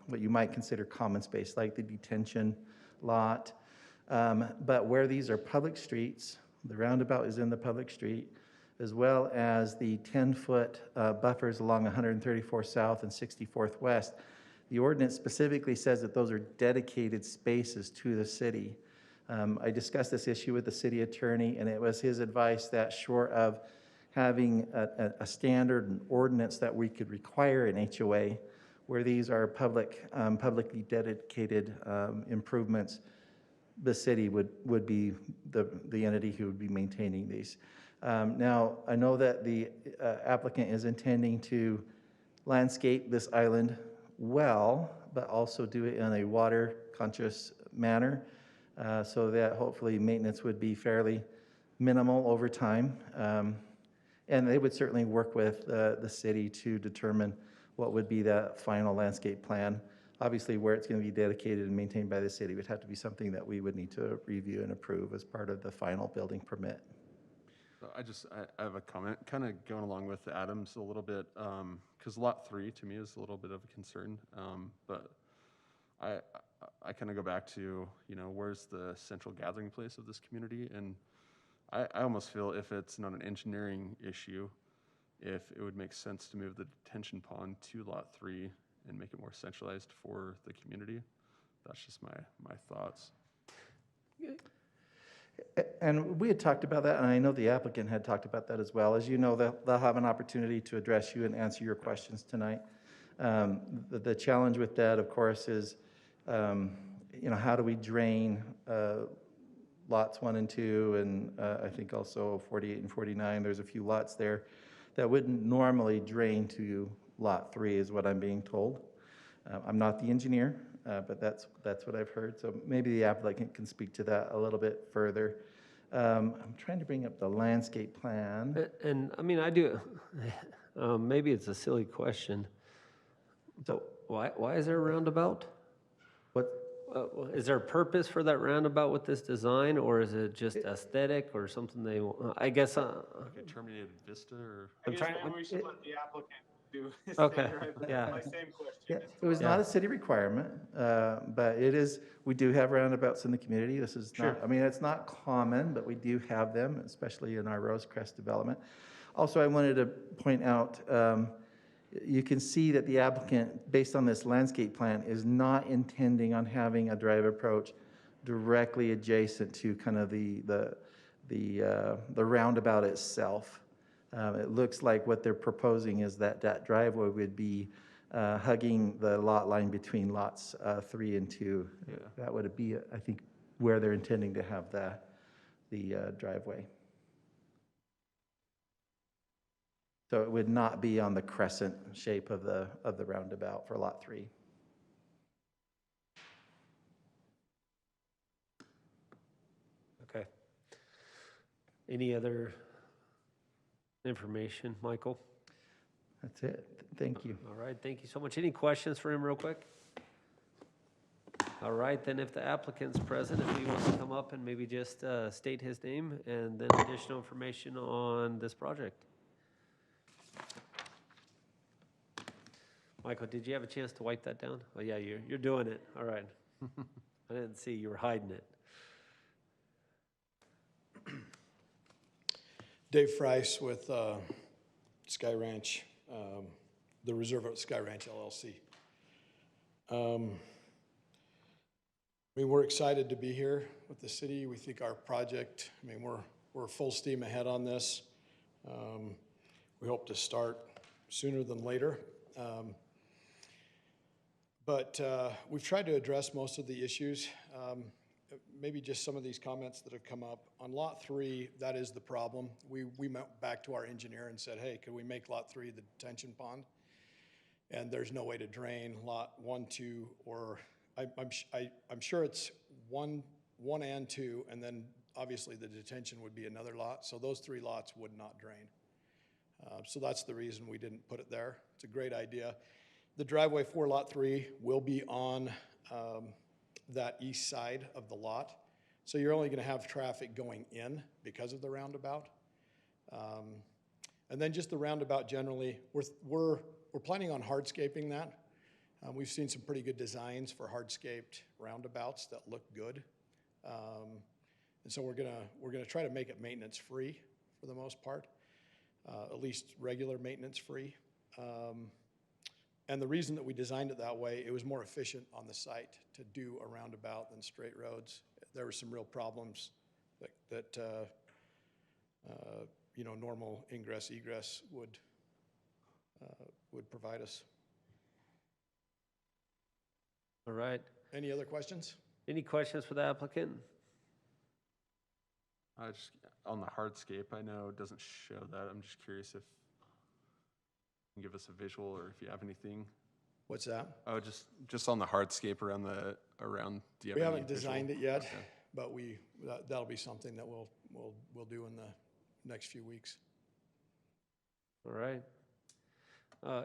what you might consider common space, like the detention lot. But where these are public streets, the roundabout is in the public street, as well as the 10-foot buffers along 134 South and 64th West. The ordinance specifically says that those are dedicated spaces to the city. I discussed this issue with the city attorney, and it was his advice that short of having a standard and ordinance that we could require in HOA, where these are publicly dedicated improvements, the city would be the entity who would be maintaining these. Now, I know that the applicant is intending to landscape this island well, but also do it in a water-conscious manner, so that hopefully maintenance would be fairly minimal over time. And they would certainly work with the city to determine what would be that final landscape plan. Obviously, where it's going to be dedicated and maintained by the city would have to be something that we would need to review and approve as part of the final building permit. I have a comment, kind of going along with Adam's a little bit, because Lot 3 to me is a little bit of a concern. But I kind of go back to, where's the central gathering place of this community? And I almost feel if it's not an engineering issue, if it would make sense to move the detention pond to Lot 3 and make it more centralized for the community. That's just my thoughts. And we had talked about that, and I know the applicant had talked about that as well. As you know, they'll have an opportunity to address you and answer your questions tonight. The challenge with that, of course, is, how do we drain lots 1 and 2, and I think also 48 and 49. There's a few lots there that wouldn't normally drain to Lot 3, is what I'm being told. I'm not the engineer, but that's what I've heard. So maybe the applicant can speak to that a little bit further. I'm trying to bring up the landscape plan. And I mean, I do, maybe it's a silly question. So why is there a roundabout? What? Is there a purpose for that roundabout with this design, or is it just aesthetic or something they want? I guess. Like a terminated vista, or? I guess maybe we should let the applicant do his Okay, thing, right? That's yeah. my same question. Yeah, it was not a city requirement, but it is, we do have roundabouts in the community. This is not, I mean, it's not common, but we do have them, especially in our Rosecrest development. Also, I wanted to point out, you can see that the applicant, based on this landscape plan, is not intending on having a drive approach directly adjacent to kind of the roundabout itself. It looks like what they're proposing is that driveway would be hugging the lot line between lots 3 and 2. Yeah. That would be, I think, where they're intending to have the driveway. So it would not be on the crescent shape of the roundabout for Lot 3. Okay. Any other information, Michael? That's it. Thank you. All right, thank you so much. Any questions for him real quick? All right, then if the applicant's present, if he wants to come up and maybe just state his name and then additional information on this project. Michael, did you have a chance to wipe that down? Oh, yeah, you're doing it. All right. I didn't see you were hiding it. Dave Friess with Sky Ranch, the reserve at Sky Ranch LLC. I mean, we're excited to be here with the city. We think our project, I mean, we're full steam ahead on this. We hope to start sooner than later. But we've tried to address most of the issues. Maybe just some of these comments that have come up. On Lot 3, that is the problem. We went back to our engineer and said, hey, could we make Lot 3 the detention pond? And there's no way to drain Lot 1, 2, or I'm sure it's 1 and 2, and then obviously the detention would be another lot. So those 3 lots would not drain. So that's the reason we didn't put it there. It's a great idea. The driveway for Lot 3 will be on that east side of the lot. So you're only going to have traffic going in because of the roundabout. And then just the roundabout generally, we're we're planning on hardscaping that. We've seen some pretty good designs for hardscaped roundabouts that look good. And so we're gonna try to make it maintenance-free for the most part, at least regular maintenance-free. And the reason that we designed it that way, it was more efficient on the site to do a roundabout than straight roads. There were some real problems that you know, normal ingress egress would provide us. All right. Any other questions? Any questions for the applicant? Just on the hardscape, I know it doesn't show that. I'm just curious if you can give us a visual or if you have anything. What's that? Oh, just on the hardscape around do you have We any haven't designed it visual? yet, Okay. but that'll be something that we'll do in the next few weeks. All right.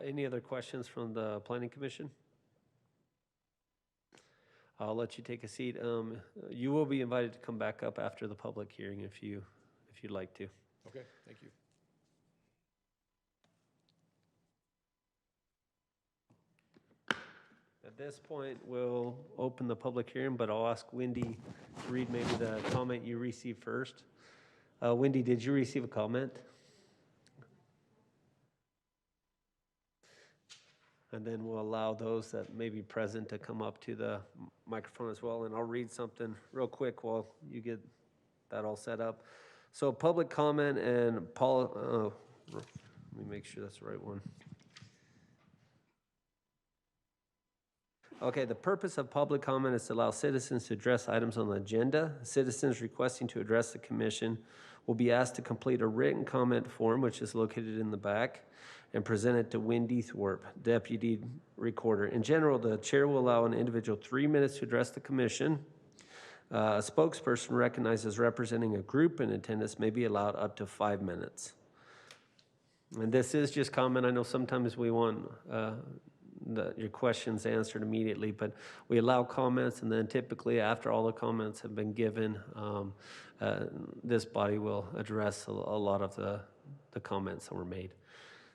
Any other questions from the planning commission? I'll let you take a seat. You will be invited to come back up after the public hearing if you'd like to. Okay, thank you. At this point, we'll open the public hearing, but I'll ask Wendy to read maybe the comment you received first. Wendy, did you receive a comment? And then we'll allow those that may be present to come up to the microphone as well. And I'll read something real quick while you get that all set up. So public comment and let me make sure that's the right one. Okay, the purpose of public comment is to allow citizens to address items on the agenda. Citizens requesting to address the commission will be asked to complete a written comment form, which is located in the back, and present it to Wendy Thorpe, Deputy Recorder. In general, the chair will allow an individual 3 minutes to address the commission. A spokesperson recognized as representing a group in attendance may be allowed up to 5 minutes. And this is just comment. I know sometimes we want your questions answered immediately, but we allow comments, and then typically after all the comments have been given, this body will address a lot of the comments that were made.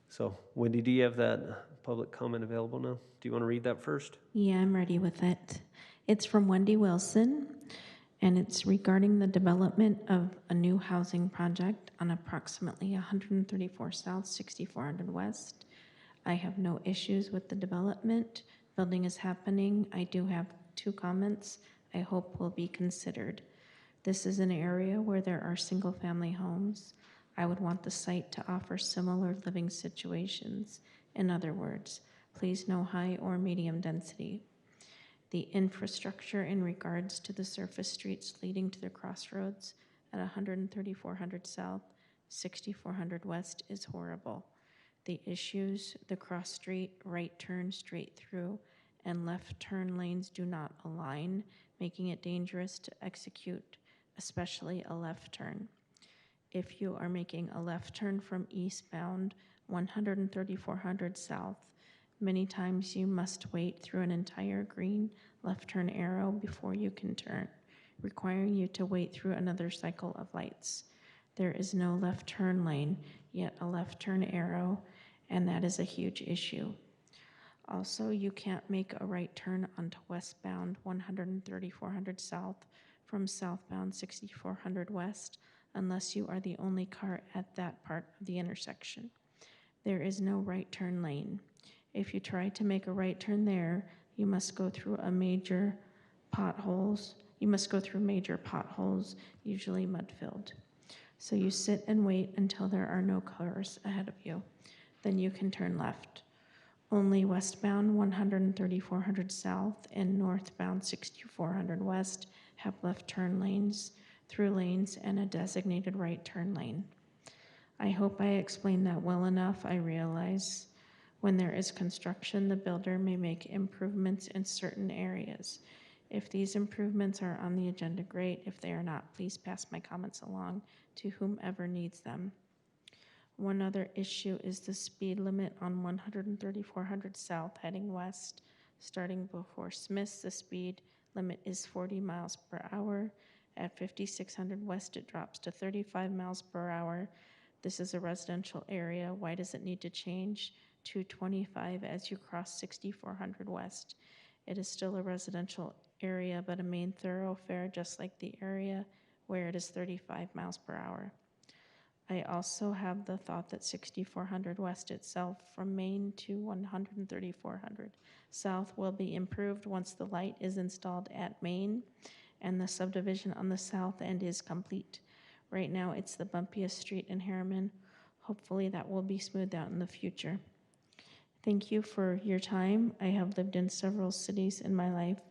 So, Wendy, do you have that public comment available now? Do you want to read that first? Yeah, I'm ready with it. It's from Wendy Wilson, and it's regarding the development of a new housing project on approximately 134 South, 6400 West. I have no issues with the development. Building is happening. I do have 2 comments I hope will be considered. This is an area where there are single-family homes. I would want the site to offer similar living situations. In other words, please no high or medium density. The infrastructure in regards to the surface streets leading to the crossroads at 13400 South, 6400 West is horrible. The issues, the cross street, right turn straight through, and left turn lanes do not align, making it dangerous to execute, especially a left turn. If you are making a left turn from eastbound 13400 South, many times you must wait through an entire green left turn arrow before you can turn, requiring you to wait through another cycle of lights. There is no left turn lane, yet a left turn arrow, and that is a huge issue. Also, you can't make a right turn onto westbound 13400 South from southbound 6400 West unless you are the only car at that part of the intersection. There is no right turn lane. If you try to make a right turn there, you must go through major potholes, usually mud-filled. So you sit and wait until there are no cars ahead of you. Then you can turn left. Only westbound 13400 South and northbound 6400 West have left turn lanes, through lanes, and a designated right turn lane. I hope I explained that well enough. I realize when there is construction, the builder may make improvements in certain areas. If these improvements are on the agenda, great. If they are not, please pass my comments along to whomever needs them. One other issue is the speed limit on 13400 South heading west. Starting before Smith's, the speed limit is 40 miles per hour. At 5600 West, it drops to 35 miles per hour. This is a residential area. Why does it need to change 225 as you cross 6400 West. It is still a residential area, but a main thoroughfare, just like the area where it is 35 miles per hour. I also have the thought that 6400 West itself, from Main to 13400 South, will be improved once the light is installed at Main and the subdivision on the south end is complete. Right now, it's the bumpiest street in Harriman. Hopefully that will be smoothed out in the future. Thank you for your time. I have lived in several cities in my life,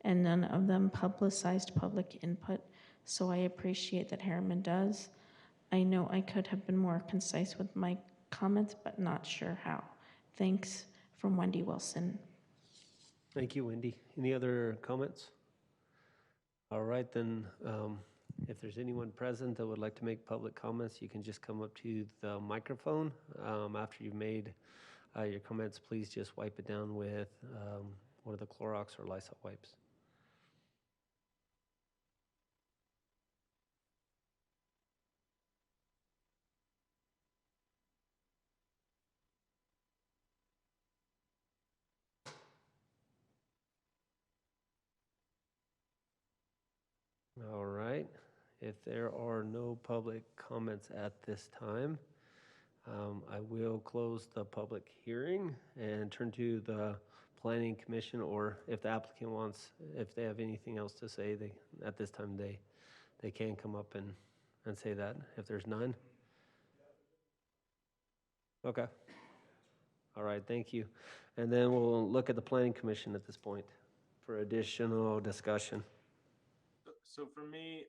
and none of them publicized public input, so I appreciate that Harriman does. I know I could have been more concise with my comments, but not sure how. Thanks, from Wendy Wilson. Thank you, Wendy. Any other comments? All right, then, if there's anyone present that would like to make public comments, you can just come up to the microphone. After you've made your comments, please just wipe it down with one of the Clorox or Lysol wipes. All right. If there are no public comments at this time, I will close the public hearing and turn to the Planning Commission, or if the applicant wants, if they have anything else to say, at this time they can come up and say that, if there's none. Okay. All right, thank you. And then we'll look at the Planning Commission at this point for additional discussion. So for me,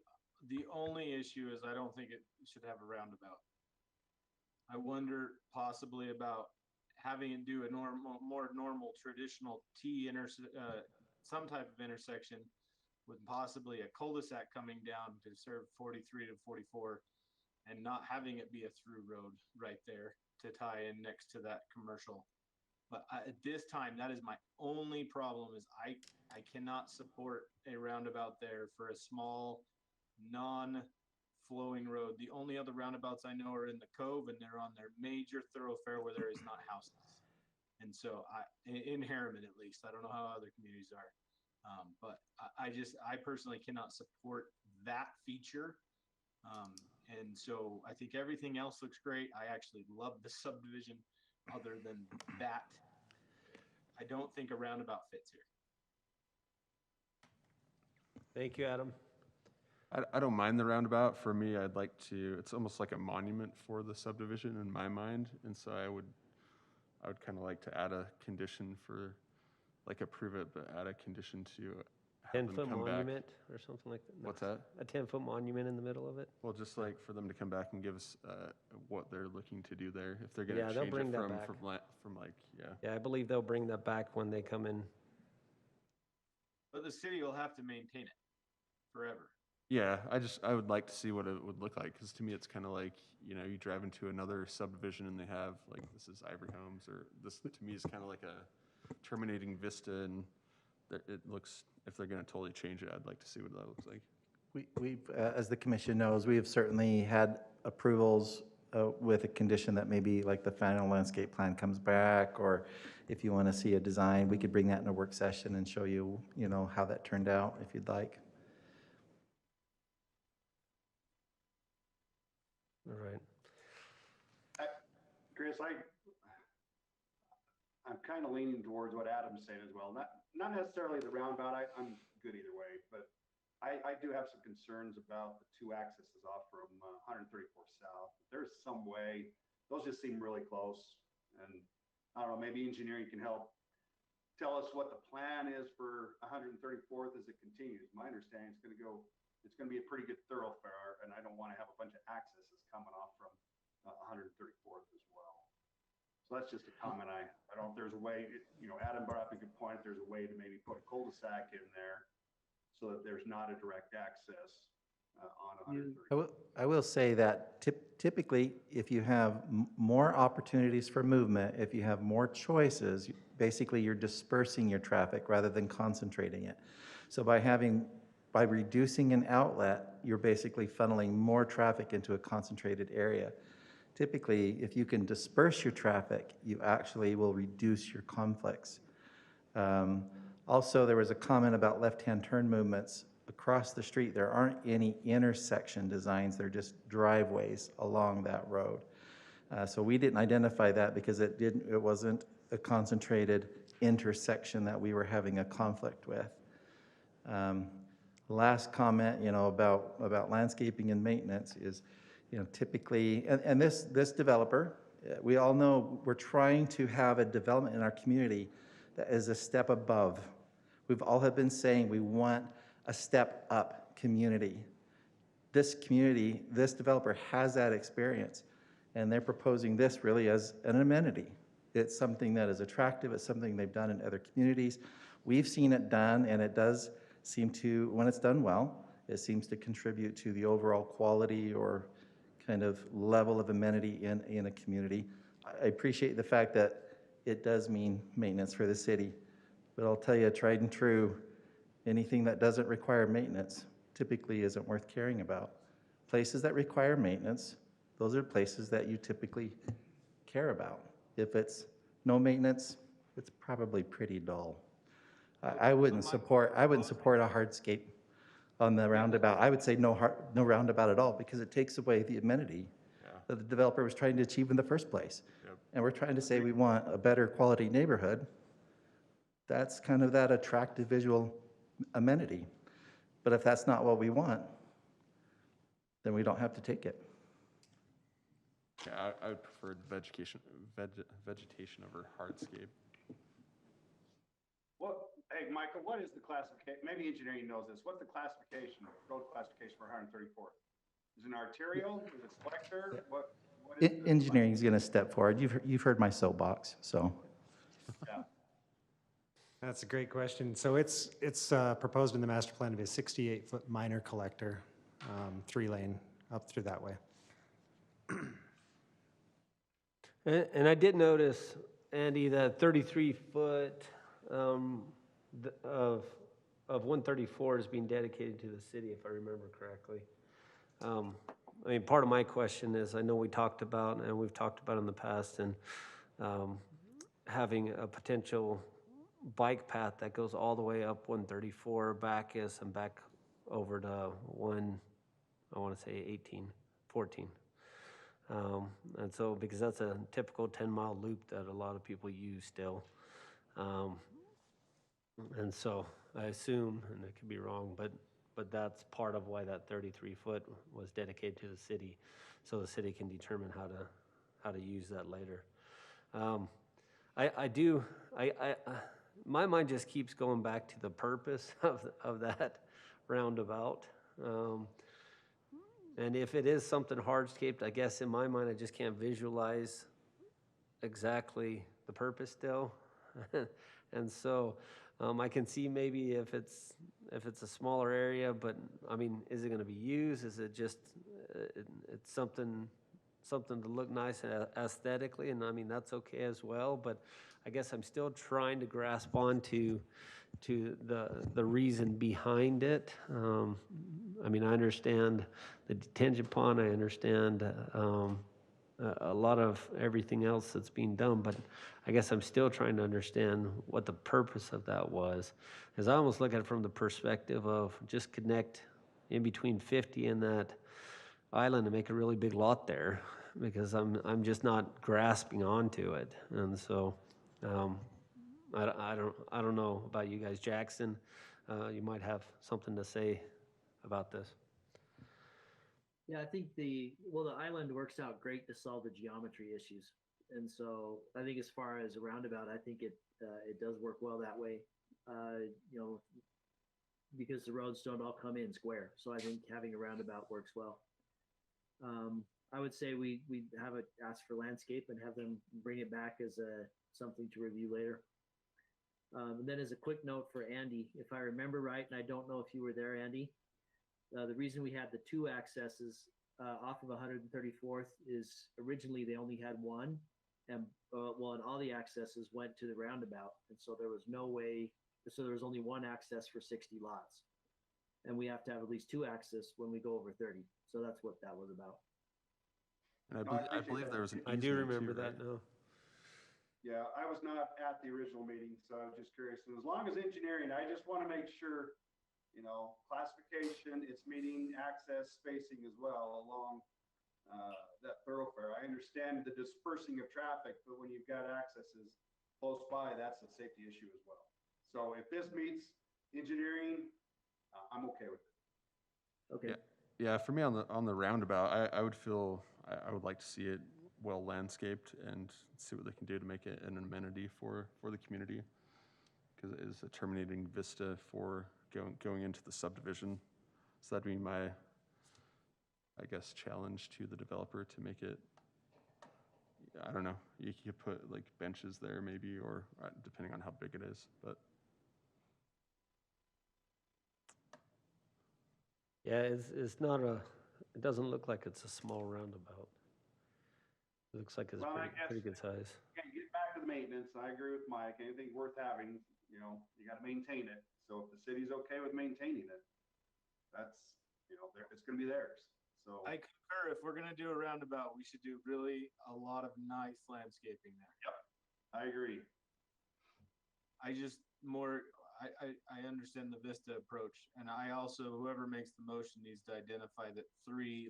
the only issue is I don't think it should have a roundabout. I wonder possibly about having it do a more normal traditional some type of intersection with possibly a cul-de-sac coming down to serve 43 to 44 and not having it be a through road right there to tie in next to that commercial. But at this time, that is my only problem is I cannot support a roundabout there for a small, non-flowing road. The only other roundabouts I know are in the Cove, and they're on their major thoroughfare where there is not houses. And so in Harriman at least, I don't know how other communities are. But I personally cannot support that feature. And so I think everything else looks great. I actually love the subdivision. Other than that, I don't think a roundabout fits here. Thank you, Adam. I don't mind the roundabout. For me, I'd like to, it's almost like a monument for the subdivision in my mind. And so I would kind of like to add a condition for, like approve it, but add a condition to have them 10-foot come back. monument or something like that? No. What's that? A 10-foot monument in the middle of it? Well, just like for them to come back and give us what they're looking to do there. If they're going to Yeah, they'll change bring it that back. from like, yeah. Yeah, I believe they'll bring that back when they come in. But the city will have to maintain it forever. Yeah, I would like to see what it would look like, because to me, it's kind of like, you know, you drive into another subdivision and they have, like, this is Ivory Homes, or this to me is kind of like a terminating vista, and it looks, if they're going to totally change it, I'd like to see what that looks like. We've, as the commission knows, we have certainly had approvals with a condition that maybe like the final landscape plan comes back, or if you want to see a design, we could bring that in a work session and show you, you know, how that turned out if you'd like. All right. Chris, I'm kind of leaning towards what Adam's saying as well. Not necessarily the roundabout. I'm good either way, but I do have some concerns about the two accesses off from 134 South. If there's some way, those just seem really close, and I don't know, maybe engineering can help tell us what the plan is for 134th as it continues. My understanding is it's going to be a pretty good thoroughfare, and I don't want to have a bunch of accesses coming off from 134th as well. So that's just a comment. I don't know if there's a way, you know, Adam brought up a good point. There's a way to maybe put a cul-de-sac in there so that there's not a direct access on 134th. I will say that typically, if you have more opportunities for movement, if you have more choices, basically you're dispersing your traffic rather than concentrating it. So by reducing an outlet, you're basically funneling more traffic into a concentrated area. Typically, if you can disperse your traffic, you actually will reduce your conflicts. Also, there was a comment about left-hand turn movements. Across the street, there aren't any intersection designs, they're just driveways along that road. So we didn't identify that because it wasn't a concentrated intersection that we were having a conflict with. Last comment, about landscaping and maintenance is, typically, and this developer, we all know we're trying to have a development in our community that is a step above. We've all have been saying we want a step up community. This community, this developer has that experience, and they're proposing this really as an amenity. It's something that is attractive. It's something they've done in other communities. We've seen it done, and it does seem to, when it's done well, it seems to contribute to the overall quality or kind of level of amenity in a community. I appreciate the fact that it does mean maintenance for the city, but I'll tell you, tried and true, anything that doesn't require maintenance typically isn't worth caring about. Places that require maintenance, those are places that you typically care about. If it's no maintenance, it's probably pretty dull. I wouldn't support a hardscape on the roundabout. I would say no roundabout at all, because it takes away the amenity that the developer was trying to achieve in the first place. Yep. And we're trying to say we want a better quality neighborhood. That's kind of that attractive visual amenity. But if that's not what we want, then we don't have to take it. Yeah, I would prefer vegetation over hardscape. Hey, Michael, what is the classification? Maybe engineering knows this. What's the classification, road classification for 134th? Is it an arterial? Is it selector? What is the Engineering is going to step forward. You've heard my soapbox, so. Yeah. That's a great question. So it's proposed in the master plan to be a 68-foot minor collector, 3-lane up through that way. And I did notice, Andy, that 33-foot of 134 is being dedicated to the city, if I remember correctly. I mean, part of my question is, I know we talked about, and we've talked about in the past, and having a potential bike path that goes all the way up 134 Bacchus and back over to I want to say 14. And so, because that's a typical 10-mile loop that a lot of people use still. And so I assume, and I could be wrong, but that's part of why that 33-foot was dedicated to the city, so the city can determine how to use that later. My mind just keeps going back to the purpose of that roundabout. And if it is something hardscaped, I guess in my mind, I just can't visualize exactly the purpose still. And so I can see maybe if it's a smaller area, but I mean, is it going to be used? Is it just it's something to look nice aesthetically? And I mean, that's okay as well. But I guess I'm still trying to grasp onto the reason behind it. I mean, I understand the detention pond. I understand a lot of everything else that's being done, but I guess I'm still trying to understand what the purpose of that was. Because I almost look at it from the perspective of just connect in between 50 and that island and make a really big lot there, because I'm just not grasping onto it. And so I don't know about you guys. Jackson, you might have something to say about this. Yeah, I think the island works out great to solve the geometry issues. And so I think as far as a roundabout, I think it does work well that way, because the roads don't all come in square. So I think having a roundabout works well. I would say we have it ask for landscape and have them bring it back as something to review later. And then as a quick note for Andy, if I remember right, and I don't know if you were there, Andy, the reason we had the two accesses off of 134th is originally they only had one, and all the accesses went to the roundabout, and so there was no way. So there was only one access for 60 lots, and we have to have at least two access when we go over 30. So that's what that was about. And No, I appreciate believe that. there was an I do easement remember too, that right? now. Yeah, I was not at the original meeting, so I was just curious. And as long as engineering, I just want to make sure, you know, classification, it's meeting access spacing as well along that thoroughfare. I understand the dispersing of traffic, but when you've got accesses close by, that's a safety issue as well. So if this meets engineering, I'm okay with it. Okay. Yeah, for me on the roundabout, I would feel, I would like to see it well landscaped and see what they can do to make it an amenity for the community. Because it is a terminating vista for going into the subdivision. So that'd be my, I guess, challenge to the developer to make it, I don't know, you could put like benches there maybe, or depending on how big it is, but. Yeah, it's not a, it doesn't look like it's a small roundabout. It looks like it's Well, I pretty guess- good size. Okay, get back to the maintenance. I agree with Mike. Anything worth having, you know, you got to maintain it. So if the city's okay with maintaining it, that's, you know, it's going to be theirs. So I concur. If we're gonna do a roundabout, we should do really a lot of nice landscaping there. I agree. I just I understand the Vista approach, and I also, whoever makes the motion needs to identify that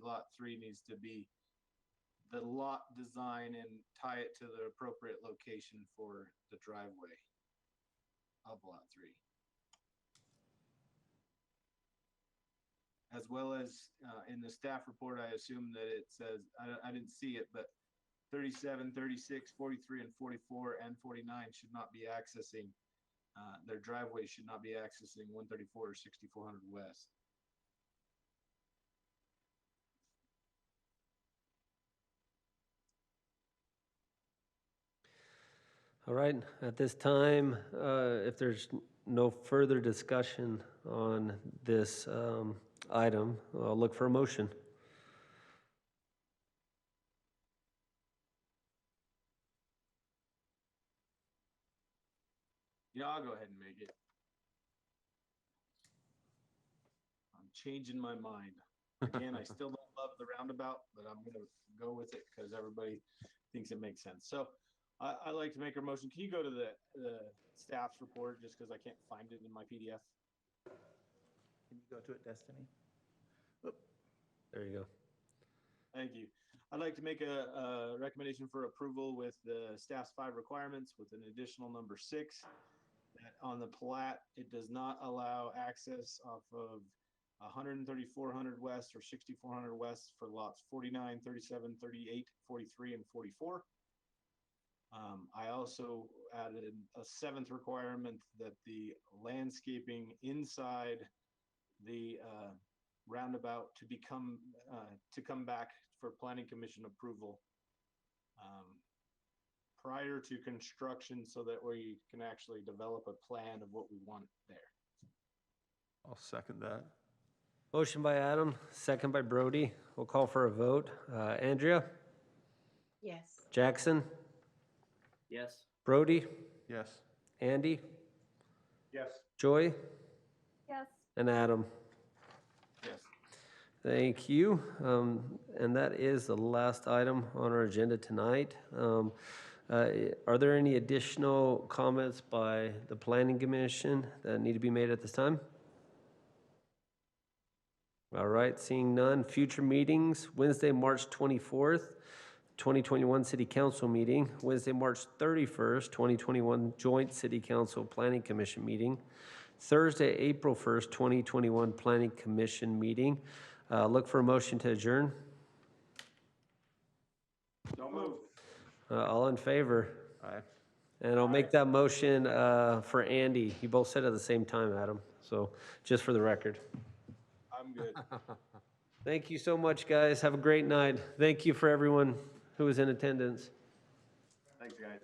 lot three needs to be the lot design and tie it to the appropriate location for the driveway of lot three. As well as in the staff report, I assume that it says, I didn't see it, but 37, 36, 43, and 44 and 49 should not be accessing, their driveways should not be accessing 134 or 6400 west. All right, at this time, if there's no further discussion on this item, I'll look for a motion. Yeah, I'll go ahead and make it. I'm changing my mind. Again, I still don't love the roundabout, but I'm gonna go with it because everybody thinks it makes sense. So I like to make a motion. Can you go to the staff's report just because I can't find it in my PDF? Can you go to it, Destiny? There you go. Thank you. I'd like to make a recommendation for approval with the staff's 5 requirements with an additional number 6. That on the plat, it does not allow access off of 13400 west or 6400 west for lots 49, 37, 38, 43, and 44. I also added a 7th requirement that the landscaping inside the roundabout to come back for planning commission approval prior to construction so that we can actually develop a plan of what we want there. I'll second that. Motion by Adam, second by Brody. We'll call for a vote. Andrea? Yes. Jackson? Yes. Brody? Yes. Andy? Yes. Joy? Yes. And Adam? Yes. Thank you. And that is the last item on our agenda tonight. Are there any additional comments by the Planning Commission that need to be made at this time? All right, seeing none. Future meetings, Wednesday, March 24th, 2021 City Council meeting. Wednesday, March 31st, 2021 Joint City Council Planning Commission meeting. Thursday, April 1st, 2021 Planning Commission meeting. Look for a motion to adjourn. Don't move. All in favor? Aye. And I'll make that motion for Andy. You both said at the same time, Adam. So just for the record. I'm good. Thank you so much, guys. Have a great night. Thank you for everyone who was in attendance. Thanks, guys.